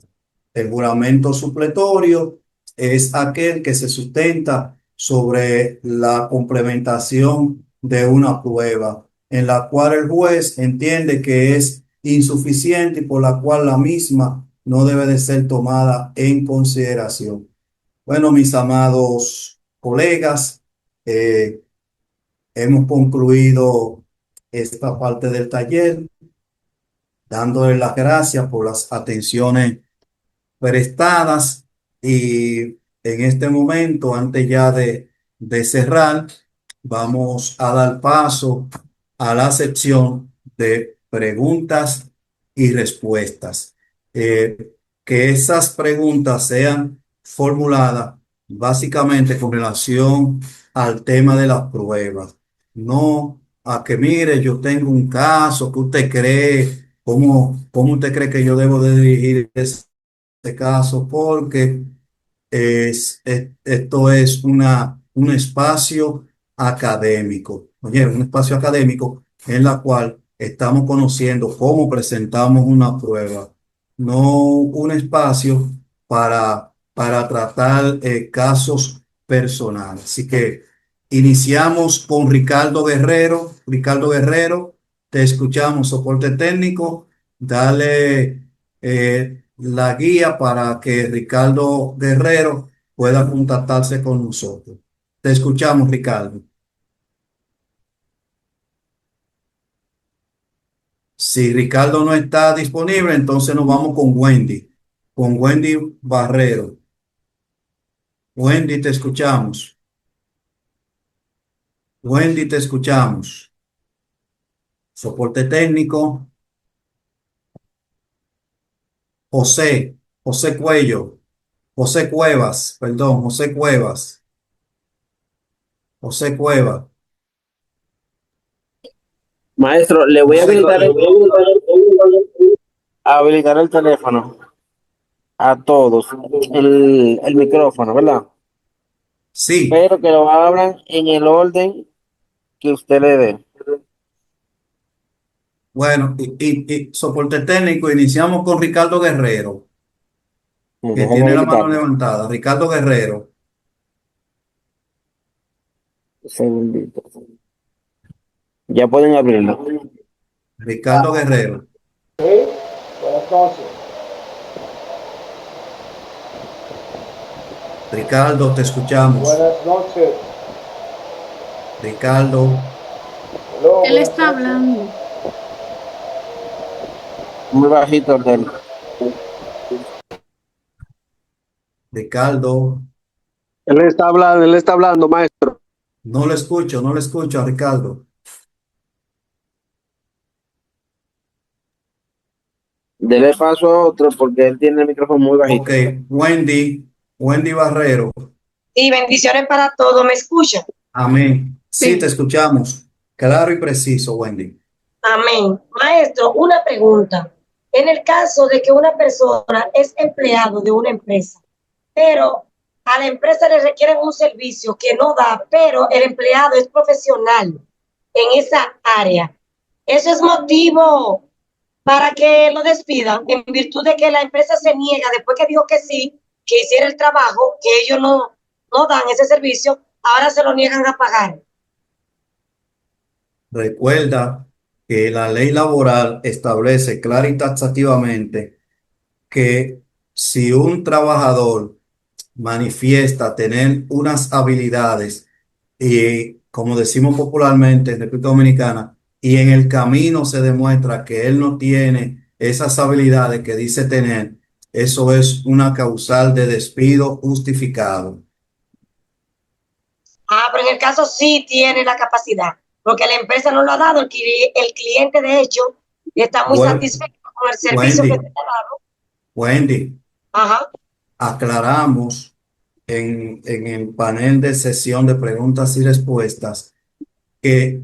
Speaker 1: El juramento supletorio es aquel que se sustenta sobre la complementación de una prueba en la cual el juez entiende que es insuficiente y por la cual la misma no debe de ser tomada en consideración. Bueno, mis amados colegas, eh, hemos concluido esta parte del taller, dándoles las gracias por las atenciones prestadas y en este momento, antes ya de cerrar, vamos a dar paso a la sección de preguntas y respuestas. Que esas preguntas sean formuladas básicamente con relación al tema de las pruebas, no a que mire, yo tengo un caso, ¿qué usted cree? ¿Cómo usted cree que yo debo de dirigir este caso? Porque esto es un espacio académico, oye, un espacio académico en la cual estamos conociendo cómo presentamos una prueba, no un espacio para tratar casos personales. Así que iniciamos con Ricardo Guerrero. Ricardo Guerrero, te escuchamos, soporte técnico. Dale la guía para que Ricardo Guerrero pueda contactarse con nosotros. Te escuchamos, Ricardo. Si Ricardo no está disponible, entonces nos vamos con Wendy Barrero. Wendy, te escuchamos. Wendy, te escuchamos. Soporte técnico, José, José Cuello, José Cuevas, perdón, José Cuevas, José Cuevas,
Speaker 2: Maestro, le voy a
Speaker 1: José,
Speaker 2: habilitar el teléfono a todos, el micrófono, ¿verdad?
Speaker 1: sí,
Speaker 2: Pero que lo abran en el orden que usted le dé.
Speaker 1: Bueno, y soporte técnico, iniciamos con Ricardo Guerrero, que tiene
Speaker 2: Déjame
Speaker 1: la mano
Speaker 2: quitarlo.
Speaker 1: levantada. Ricardo Guerrero,
Speaker 2: Un segundito. Ya pueden abrirlo.
Speaker 1: Ricardo Guerrero,
Speaker 3: Buenas noches.
Speaker 1: Ricardo, te escuchamos.
Speaker 3: Buenas noches.
Speaker 1: Ricardo,
Speaker 3: Hello,
Speaker 4: Él
Speaker 3: buenas
Speaker 4: está
Speaker 3: noches.
Speaker 4: hablando.
Speaker 2: Muy bajito el del.
Speaker 1: Ricardo,
Speaker 5: Él está hablando, maestro.
Speaker 1: no le escucho a Ricardo.
Speaker 2: Dele paso a otro porque él tiene el micrófono muy
Speaker 1: Ok,
Speaker 2: bajito.
Speaker 1: Wendy Barrero,
Speaker 6: Sí, bendiciones para todos. ¿Me escuchan?
Speaker 1: amén. Sí, te
Speaker 4: Sí.
Speaker 1: escuchamos. Claro y preciso, Wendy.
Speaker 6: Amén. Maestro, una pregunta. En el caso de que una persona es empleado de una empresa, pero a la empresa le requieren un servicio que no da, pero el empleado es profesional en esa área, ¿eso es motivo para que lo despidan en virtud de que la empresa se niega después que dijo que sí, que hiciera el trabajo, que ellos no dan ese servicio, ahora se lo niegan a pagar?
Speaker 1: Recuerda que la ley laboral establece clara y taxativamente que si un trabajador manifiesta tener unas habilidades y, como decimos popularmente en República Dominicana, y en el camino se demuestra que él no tiene esas habilidades que dice tener, eso es una causal de despido justificado.
Speaker 6: Pero en el caso sí tiene la capacidad, porque la empresa no lo ha dado, el cliente de hecho está muy
Speaker 1: Bueno,
Speaker 6: satisfecho con el servicio que se
Speaker 1: Wendy,
Speaker 6: ha dado.
Speaker 1: Wendy,
Speaker 6: Ajá.
Speaker 1: aclaramos en el panel de sesión de preguntas y respuestas que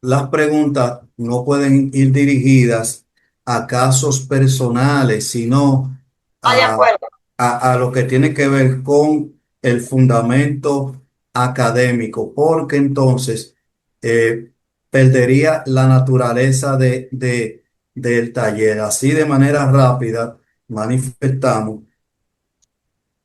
Speaker 1: las preguntas no pueden ir dirigidas a casos personales, sino
Speaker 6: De
Speaker 1: a,
Speaker 6: acuerdo.
Speaker 1: a lo que tiene que ver con el fundamento académico, porque entonces eh, perdería la naturaleza del taller. Así de manera rápida manifestamos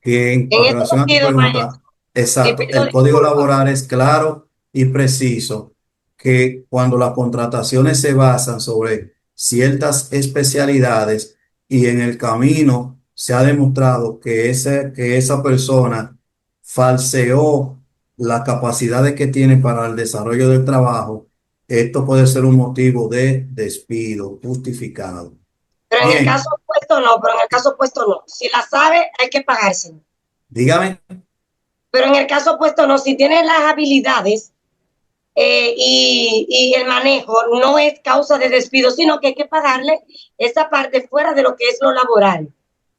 Speaker 1: que
Speaker 6: En
Speaker 1: con
Speaker 6: ese
Speaker 1: relación a tu
Speaker 6: sentido,
Speaker 1: pregunta,
Speaker 6: maestro, le
Speaker 1: exacto,
Speaker 6: pido
Speaker 1: el Código
Speaker 6: disculpas.
Speaker 1: Laboral es claro y preciso que cuando las contrataciones se basan sobre ciertas especialidades y en el camino se ha demostrado que esa persona falseó las capacidades que tiene para el desarrollo del trabajo, esto puede ser un motivo de despido justificado.
Speaker 6: Pero en el caso
Speaker 1: Bien,
Speaker 6: opuesto no, pero en el caso opuesto no. Si la sabe, hay que pagárselo.
Speaker 1: dígame.
Speaker 6: Pero en el caso opuesto no, si tiene las habilidades y el manejo no es causa de despido, sino que hay que pagarle esa parte fuera de lo que es lo laboral,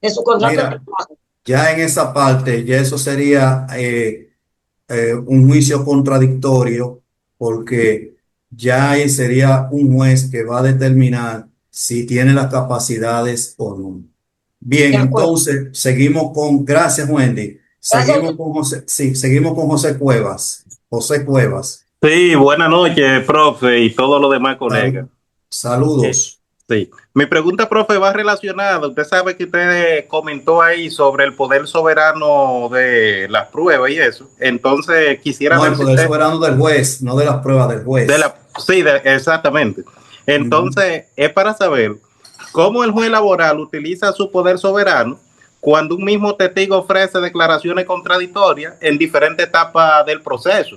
Speaker 6: de su contrato de
Speaker 1: Mira,
Speaker 6: trabajo.
Speaker 1: ya en esa parte, ya eso sería un juicio contradictorio, porque ya ahí sería un juez que va a determinar si tiene las capacidades o no. Bien,
Speaker 6: De acuerdo.
Speaker 1: entonces seguimos con, gracias Wendy,
Speaker 6: Gracias a
Speaker 1: seguimos
Speaker 6: usted.
Speaker 1: con José, sí, seguimos con José Cuevas. José Cuevas,
Speaker 7: Sí, buenas noches, profe, y todos los demás colegas.
Speaker 1: sal-
Speaker 7: Eh,
Speaker 1: saludos.
Speaker 7: sí, mi pregunta, profe, va relacionada. Usted sabe que usted comentó ahí sobre el poder soberano de las pruebas y eso. Entonces, quisiera
Speaker 1: No,
Speaker 7: ver
Speaker 1: el
Speaker 7: si
Speaker 1: poder
Speaker 7: usted,
Speaker 1: soberano del juez, no de las pruebas del
Speaker 7: de
Speaker 1: juez.
Speaker 7: la, sí, exactamente.
Speaker 1: Ujú.
Speaker 7: Entonces, es para saber cómo el juez laboral utiliza su poder soberano cuando un mismo testigo ofrece declaraciones contradictorias en diferentes etapas del proceso.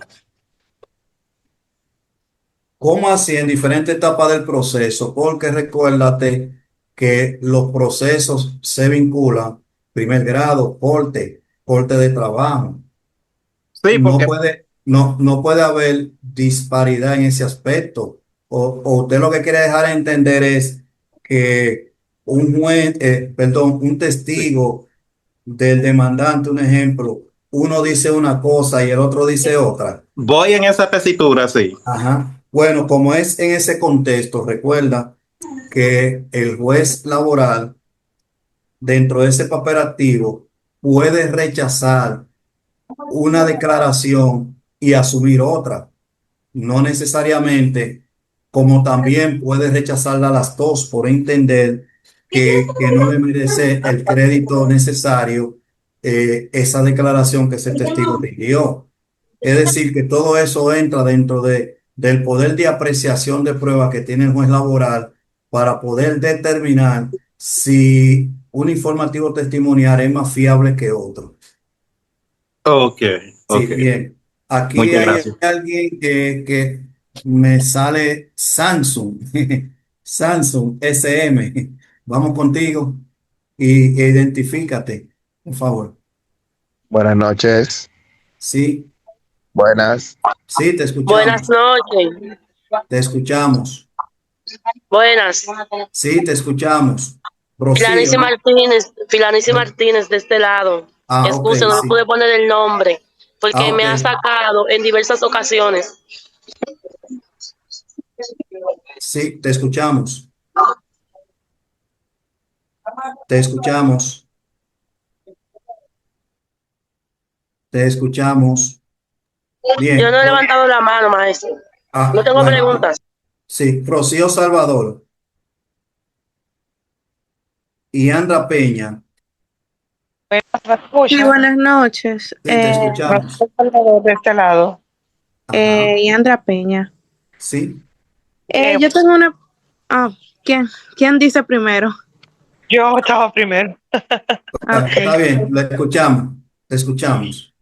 Speaker 1: ¿Cómo así en diferentes etapas del proceso? Porque recuérdate que los procesos se vinculan, primer grado, corte de trabajo.
Speaker 7: Sí,
Speaker 1: No
Speaker 7: porque
Speaker 1: puede, no puede haber disparidad en ese aspecto. O usted lo que quiere dejar de entender es que un juez, perdón, un
Speaker 7: sí.
Speaker 1: testigo del demandante, un ejemplo, uno dice una cosa y el otro dice otra.
Speaker 7: Voy en esa tesitura, sí.
Speaker 1: Ajá. Bueno, como es en ese contexto, recuerda que el juez laboral, dentro de ese papel activo, puede rechazar una declaración y asumir otra. No necesariamente como también puede rechazarla a las dos por entender que no le merece el crédito necesario esa declaración que ese testigo rindió. Es decir, que todo eso entra dentro del poder de apreciación de prueba que tiene el juez laboral para poder determinar si un informativo testimonial es más fiable que otro.
Speaker 7: Ok,
Speaker 1: Sí,
Speaker 7: ok.
Speaker 1: bien. Aquí
Speaker 7: Muchas
Speaker 1: hay
Speaker 7: gracias.
Speaker 1: alguien que me sale Samsung, Samsung SM. Vamos contigo e identifícate, por favor.
Speaker 4: Buenas noches.
Speaker 1: Sí,
Speaker 4: Buenas.
Speaker 1: sí,
Speaker 8: Buenas noches.
Speaker 1: te escuchamos.
Speaker 8: Buenas.
Speaker 1: Sí, te escuchamos. Rocío,
Speaker 8: Filanice
Speaker 1: ¿no?
Speaker 8: Martínez, Filanice Martínez de este lado.
Speaker 1: Ah, ok,
Speaker 8: Excuse, no le pude
Speaker 1: sí.
Speaker 8: poner el nombre
Speaker 1: Ah,
Speaker 8: porque
Speaker 1: ok.
Speaker 8: me ha sacado en diversas ocasiones.
Speaker 1: Sí, te escuchamos. Te escuchamos. Te escuchamos.
Speaker 8: Yo
Speaker 1: Bien.
Speaker 8: no he levantado la mano, maestro. No tengo
Speaker 1: Bueno,
Speaker 8: preguntas.
Speaker 1: sí, Rocío Salvador y Andra Peña.
Speaker 9: Sí, buenas noches.
Speaker 1: Sí, te escuchamos.
Speaker 9: Salvador de este lado.
Speaker 1: Ajá,
Speaker 9: Y Andra Peña.
Speaker 1: sí.
Speaker 9: Yo tengo una... Ah, ¿quién dice primero?
Speaker 3: Yo estaba primero.
Speaker 1: Está
Speaker 9: Ok.
Speaker 1: bien, le escuchamos. Te escuchamos.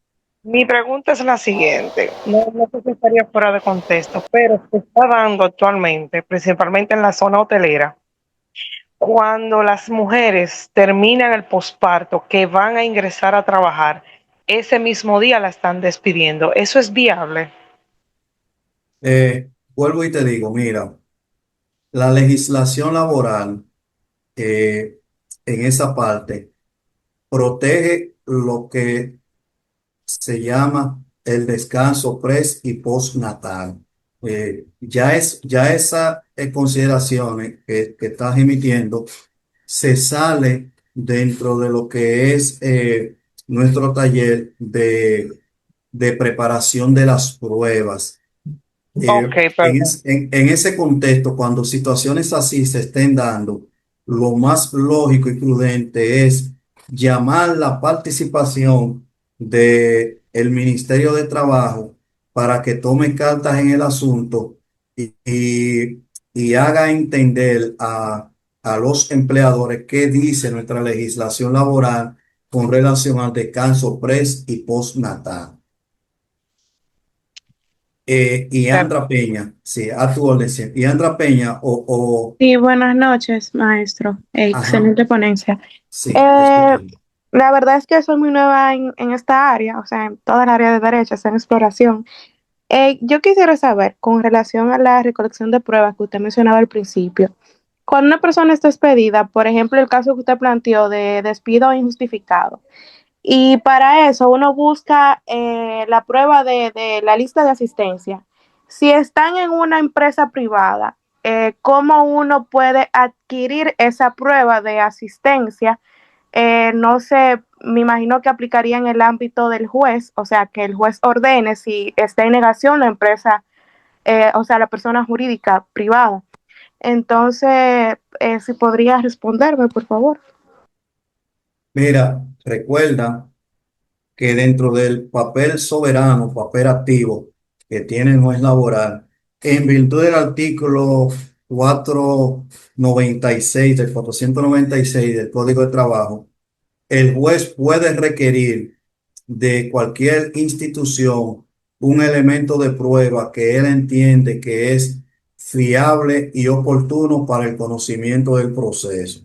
Speaker 3: Mi pregunta es la siguiente. No sé si estaría fuera de contexto, pero se está dando actualmente, principalmente en la zona hotelera, cuando las mujeres terminan el posparto, que van a ingresar a trabajar, ese mismo día la están despidiendo. ¿Eso es viable?
Speaker 1: Vuelvo y te digo, mira, la legislación laboral en esa parte protege lo que se llama el descanso y postnatal. Ya esa consideraciones que estás emitiendo se sale dentro de lo que es nuestro taller de preparación de las pruebas.
Speaker 3: Ok, perdón.
Speaker 1: En ese contexto, cuando situaciones así se estén dando, lo más lógico y prudente es llamar la participación de el Ministerio de Trabajo para que tome cartas en el asunto y haga entender a los empleadores qué dice nuestra legislación laboral con relación al descanso y postnatal. Y Andra Peña, sí, a tu orden, sí. Y Andra Peña,
Speaker 9: Sí, buenas noches, maestro.
Speaker 1: ajá,
Speaker 9: Excelente ponencia.
Speaker 1: sí, te
Speaker 9: Eh,
Speaker 1: escuchamos.
Speaker 9: la verdad es que soy muy nueva en esta área, o sea, en toda el área de derecho, está en exploración. Yo quisiera saber, con relación a la recolección de pruebas que usted mencionaba al principio, cuando una persona está despedida, por ejemplo, el caso que usted planteó de despido injustificado, y para eso uno busca la prueba de la lista de asistencia. Si están en una empresa privada, ¿cómo uno puede adquirir esa prueba de asistencia? No sé, me imagino que aplicaría en el ámbito del juez, o sea, que el juez ordene si está en negación la empresa, o sea, la persona jurídica privada. Entonces, si podría responderme, por favor.
Speaker 1: Mira, recuerda que dentro del papel soberano, papel activo que tiene el juez laboral, en virtud del artículo 496 del 496 del Código de Trabajo, el juez puede requerir de cualquier institución un elemento de prueba que él entiende que es fiable y oportuno para el conocimiento del proceso.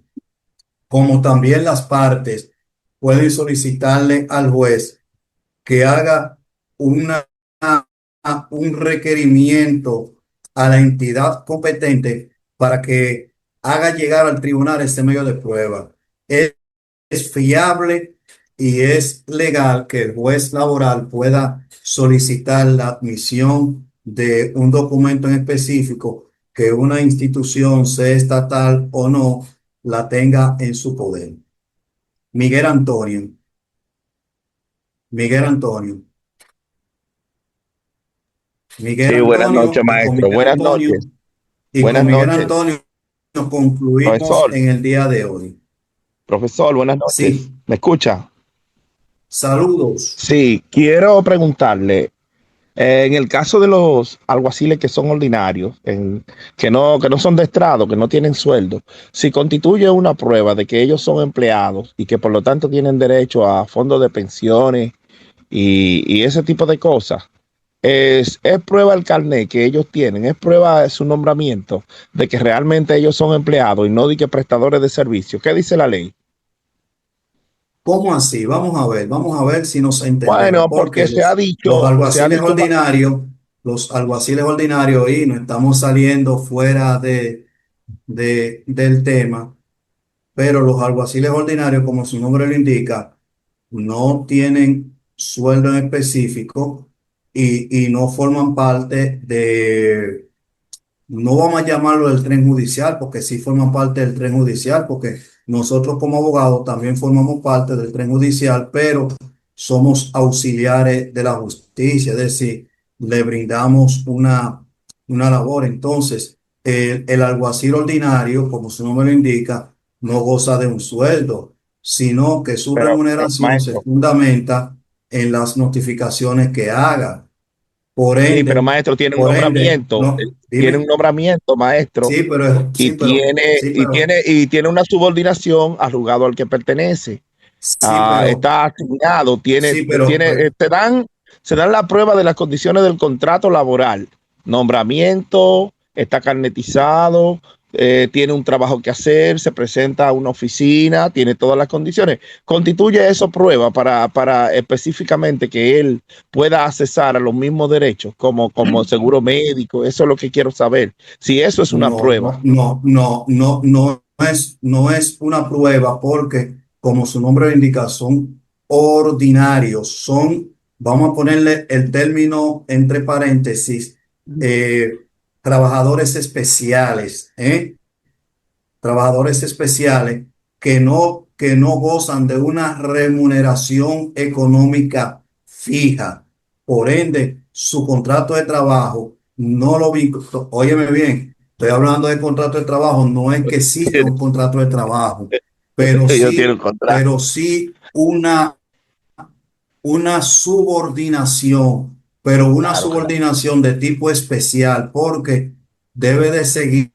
Speaker 1: Como también las partes pueden solicitarle al juez que haga una, un requerimiento a la entidad competente para que haga llegar al tribunal este medio de prueba. Es fiable y es legal que el juez laboral pueda solicitar la admisión de un documento en específico que una institución, sea estatal o no, la tenga en su poder. Miguel Antonio. Miguel Antonio. Miguel
Speaker 4: Sí, buenas
Speaker 1: Antonio
Speaker 4: noches,
Speaker 1: y con
Speaker 4: maestro.
Speaker 1: Miguel
Speaker 4: Buenas
Speaker 1: Antonio.
Speaker 4: noches.
Speaker 1: Y
Speaker 4: Buenas
Speaker 1: con Miguel
Speaker 4: noches,
Speaker 1: Antonio concluimos
Speaker 4: profesor.
Speaker 1: en el día de hoy.
Speaker 4: Profesor, buenas noches.
Speaker 1: Sí,
Speaker 4: ¿Me escucha?
Speaker 1: saludos.
Speaker 4: Sí, quiero preguntarle, en el caso de los alguaciles que son ordinarios, que no son de estrado, que no tienen sueldo, si constituye una prueba de que ellos son empleados y que por lo tanto tienen derecho a fondos de pensiones y ese tipo de cosas, es prueba el carnet que ellos tienen, es prueba de su nombramiento de que realmente ellos son empleados y no de que prestadores de servicios. ¿Qué dice la ley?
Speaker 1: ¿Cómo así? Vamos a ver si nos entendemos,
Speaker 4: Bueno, porque
Speaker 1: porque
Speaker 4: se ha dicho,
Speaker 1: los alguaciles ordinarios, y no estamos saliendo fuera del tema, pero los alguaciles ordinarios, como su nombre lo indica, no tienen sueldo en específico y no forman parte no vamos a llamarlo el tren judicial, porque sí forman parte del tren judicial, porque nosotros como abogados también formamos parte del tren judicial, pero somos auxiliares de la justicia, es decir, le brindamos una labor. Entonces, el alguacil ordinario, como su nombre lo indica, no goza de un sueldo, sino que su
Speaker 4: pero
Speaker 1: remuneración se
Speaker 4: maestro,
Speaker 1: fundamenta en las notificaciones que haga. Por
Speaker 4: sí, pero
Speaker 1: ende,
Speaker 4: maestro
Speaker 1: no,
Speaker 4: tiene un
Speaker 1: dime.
Speaker 4: nombramiento, maestro, y tiene una subordinación al juzgado al que pertenece.
Speaker 1: Sí, pero,
Speaker 4: Está asignado,
Speaker 1: sí, pero,
Speaker 4: se dan la prueba de las condiciones del contrato laboral, nombramiento, está carnetizado, tiene un trabajo que hacer, se presenta a una oficina, tiene todas las condiciones. Constituye eso prueba para específicamente que él pueda accesar a los mismos derechos como seguro médico. Eso es lo que quiero saber. Si eso es una
Speaker 1: no,
Speaker 4: prueba.
Speaker 1: no, no, no, no, no es una prueba porque, como su nombre lo indica, son ordinarios, vamos a ponerle el término entre paréntesis, eh, trabajadores especiales, ¿eh? Trabajadores especiales que no gozan de una remuneración económica fija. Por ende, su contrato de trabajo no lo vincula. Óyeme bien, estoy hablando de contrato de trabajo, no es que exista un contrato de trabajo,
Speaker 4: Ellos tienen un contrato.
Speaker 1: pero sí una subordinación, pero una
Speaker 4: Claro, claro.
Speaker 1: subordinación de tipo especial, porque debe de seguir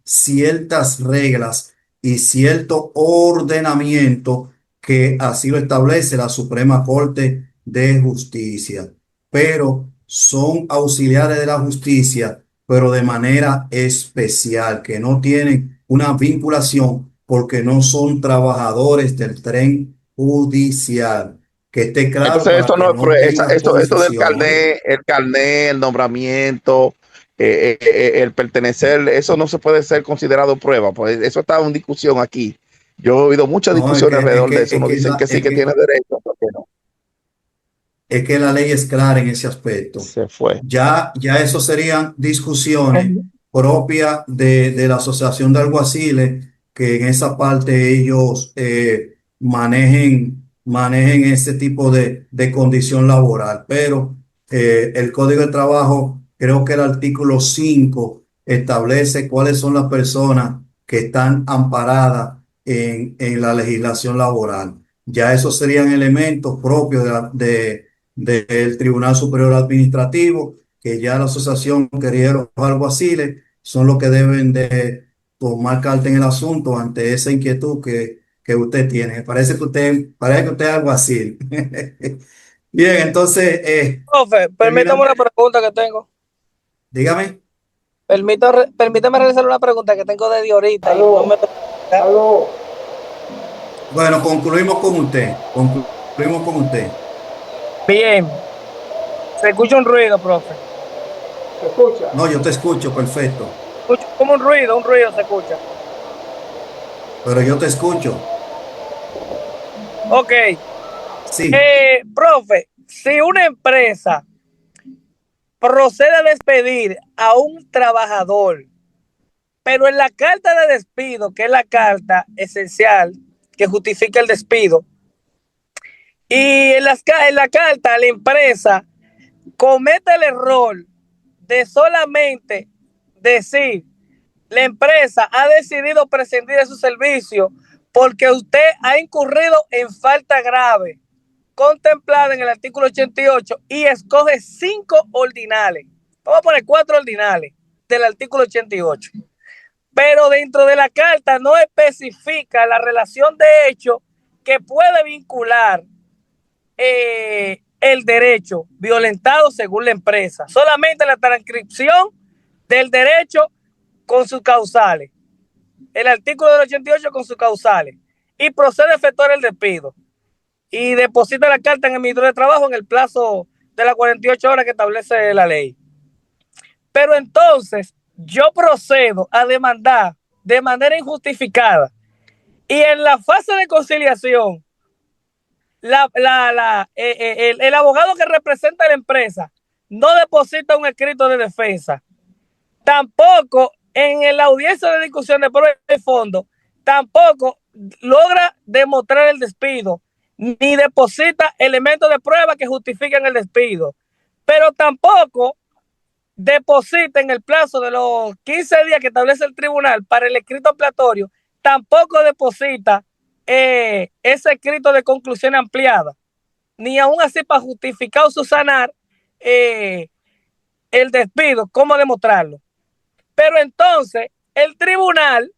Speaker 1: ciertas reglas y cierto ordenamiento que así lo establece la Suprema Corte de Justicia. Pero son auxiliares de la justicia, pero de manera especial, que no tienen una vinculación porque no son trabajadores del tren judicial. Que esté claro
Speaker 4: Entonces,
Speaker 1: para
Speaker 4: eso
Speaker 1: que
Speaker 4: no es
Speaker 1: no tengas
Speaker 4: eso del
Speaker 1: confusión, ¿oíste?
Speaker 4: carnet, el nombramiento, el pertenecer, eso no se puede ser considerado prueba, pues eso está en discusión aquí. Yo he oído mucha
Speaker 1: No,
Speaker 4: discusión alrededor de eso. Uno dicen que sí,
Speaker 1: es
Speaker 4: que tiene derecho, porque no.
Speaker 1: es que la ley es clara en ese aspecto.
Speaker 4: Se fue.
Speaker 1: Ya eso serían discusiones propias de la Asociación de Alguaciles, que en esa parte ellos manejen ese tipo de condición laboral. Pero el Código de Trabajo, creo que el artículo 5 establece cuáles son las personas que están amparadas en la legislación laboral. Ya esos serían elementos propios del Tribunal Superior Administrativo, que ya la asociación queridos alguaciles son los que deben de tomar carta en el asunto ante esa inquietud que usted tiene. Parece que usted es alguacil. Bien, entonces,
Speaker 10: Profe, permítame
Speaker 1: terminando,
Speaker 10: una pregunta que tengo.
Speaker 1: dígame.
Speaker 10: Permítame realizar una pregunta que tengo desde ahorita y no me...
Speaker 1: Bueno, concluimos con usted. Concluimos con usted.
Speaker 10: Bien, se escucha un ruido, profe.
Speaker 1: No, yo te escucho, perfecto.
Speaker 10: Escucho como un ruido se escucha.
Speaker 1: Pero yo te escucho.
Speaker 10: Ok,
Speaker 1: Sí.
Speaker 10: profe, si una empresa procede a despedir a un trabajador, pero en la carta de despido, que es la carta esencial que justifica el despido, y en la carta la empresa comete el error de solamente decir, la empresa ha decidido prescindir de su servicio porque usted ha incurrido en falta grave contemplada en el artículo 88 y escoge 5 ordinales. Vamos a poner 4 ordinales del artículo 88. Pero dentro de la carta no especifica la relación de hecho que puede vincular el derecho violentado según la empresa. Solamente la transcripción del derecho con sus causales. El artículo del 88 con sus causales. Y procede a efectuar el despido. Y deposita la carta en el Ministerio de Trabajo en el plazo de las 48 horas que establece la ley. Pero entonces yo procedo a demandar de manera injustificada y en la fase de conciliación el abogado que representa a la empresa no deposita un escrito de defensa, tampoco en la audiencia de discusión de prueba de fondo, tampoco logra demostrar el despido, ni deposita elementos de prueba que justifiquen el despido, pero tampoco deposita en el plazo de los 15 días que establece el tribunal para el escrito ampliatorio, tampoco deposita ese escrito de conclusión ampliada, ni aún así para justificar o subsanar el despido, cómo demostrarlo. Pero entonces el tribunal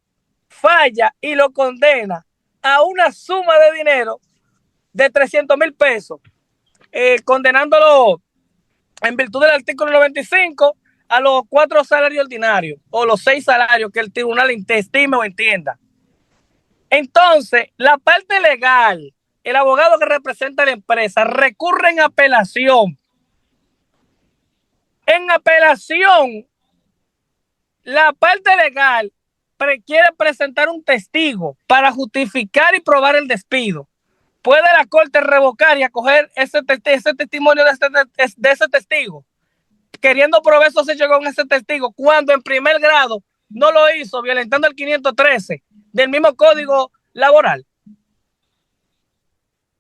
Speaker 10: falla y lo condena a una suma de dinero de 300,000 pesos, condenándolo en virtud del artículo 95 a los 4 salarios ordinarios o los 6 salarios que el tribunal estime o entienda. Entonces, la parte legal, el abogado que representa a la empresa, recurre en apelación. En apelación, la parte legal quiere presentar un testigo para justificar y probar el despido. ¿Puede la corte revocar y acoger ese testimonio de ese testigo, queriendo probar esos hechos con ese testigo, cuando en primer grado no lo hizo, violentando el 513 del mismo Código Laboral?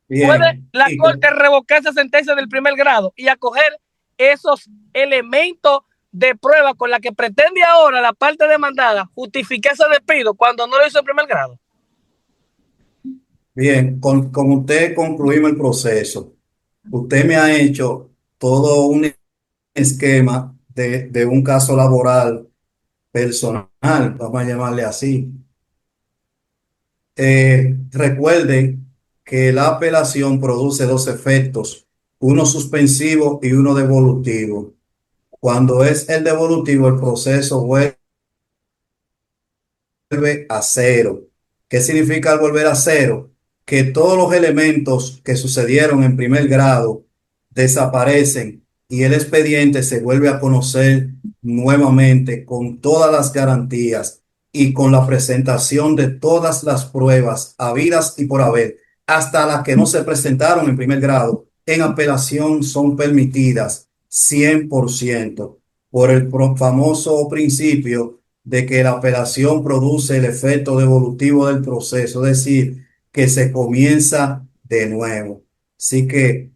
Speaker 10: Bien. ¿Puede la corte revocar esa sentencia del primer grado y acoger esos elementos de prueba con la que pretende ahora la parte demandada justificar ese despido cuando no lo hizo en primer grado?
Speaker 1: Bien, con usted concluimos el proceso. Usted me ha hecho todo un esquema de un caso laboral personal, vamos a llamarle así. Recuerden que la apelación produce 2 efectos, uno suspensivo y uno devolutivo. Cuando es el devolutivo, el proceso vuelve a cero. ¿Qué significa al volver a cero? Que todos los elementos que sucedieron en primer grado desaparecen y el expediente se vuelve a conocer nuevamente con todas las garantías y con la presentación de todas las pruebas habidas y por haber, hasta las que no se presentaron en primer grado, en apelación son permitidas 100% por el famoso principio de que la apelación produce el efecto devolutivo del proceso, es decir, que se comienza de nuevo. Así que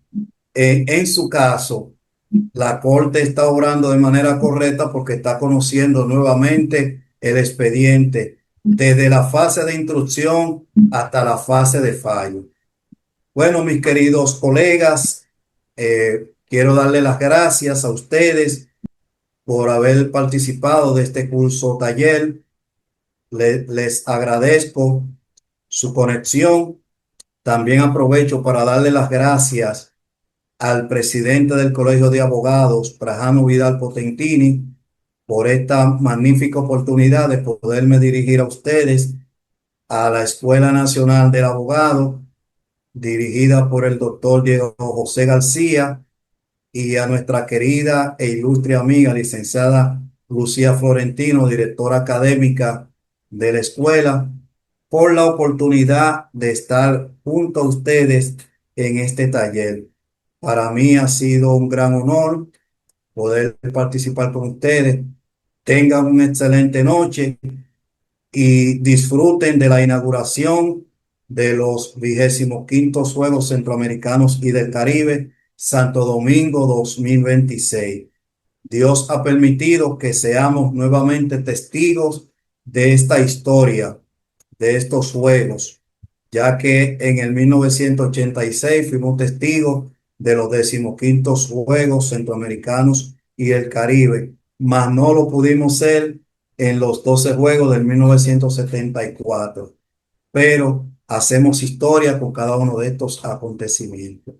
Speaker 1: en su caso, la Corte está obrando de manera correcta porque está conociendo nuevamente el expediente desde la fase de instrucción hasta la fase de fallo. Bueno, mis queridos colegas, quiero darle las gracias a ustedes por haber participado de este curso taller. Les agradezco su conexión. También aprovecho para darle las gracias al presidente del Colegio de Abogados, Brajano Vidal Potentini, por esta magnífica oportunidad de poderme dirigir a ustedes, a la Escuela Nacional del Abogado, dirigida por el doctor Diego José García, y a nuestra querida e ilustre amiga, licenciada Lucía Florentino, directora académica de la escuela, por la oportunidad de estar junto a ustedes en este taller. Para mí ha sido un gran honor poder participar con ustedes. Tengan una excelente noche y disfruten de la inauguración de los 25º Juegos Centroamericanos y del Caribe, Santo Domingo 2026. Dios ha permitido que seamos nuevamente testigos de esta historia, de estos juegos, ya que en el 1986 fuimos testigos de los 15º Juegos Centroamericanos y el Caribe, mas no lo pudimos ser en los 12 Juegos del 1974, pero hacemos historia con cada uno de estos acontecimientos.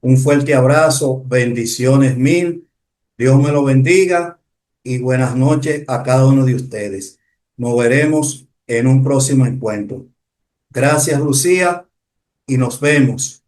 Speaker 1: Un fuerte abrazo, bendiciones mil, Dios me lo bendiga y buenas noches a cada uno de ustedes. Nos veremos en un próximo encuentro. Gracias, Lucía, y nos vemos.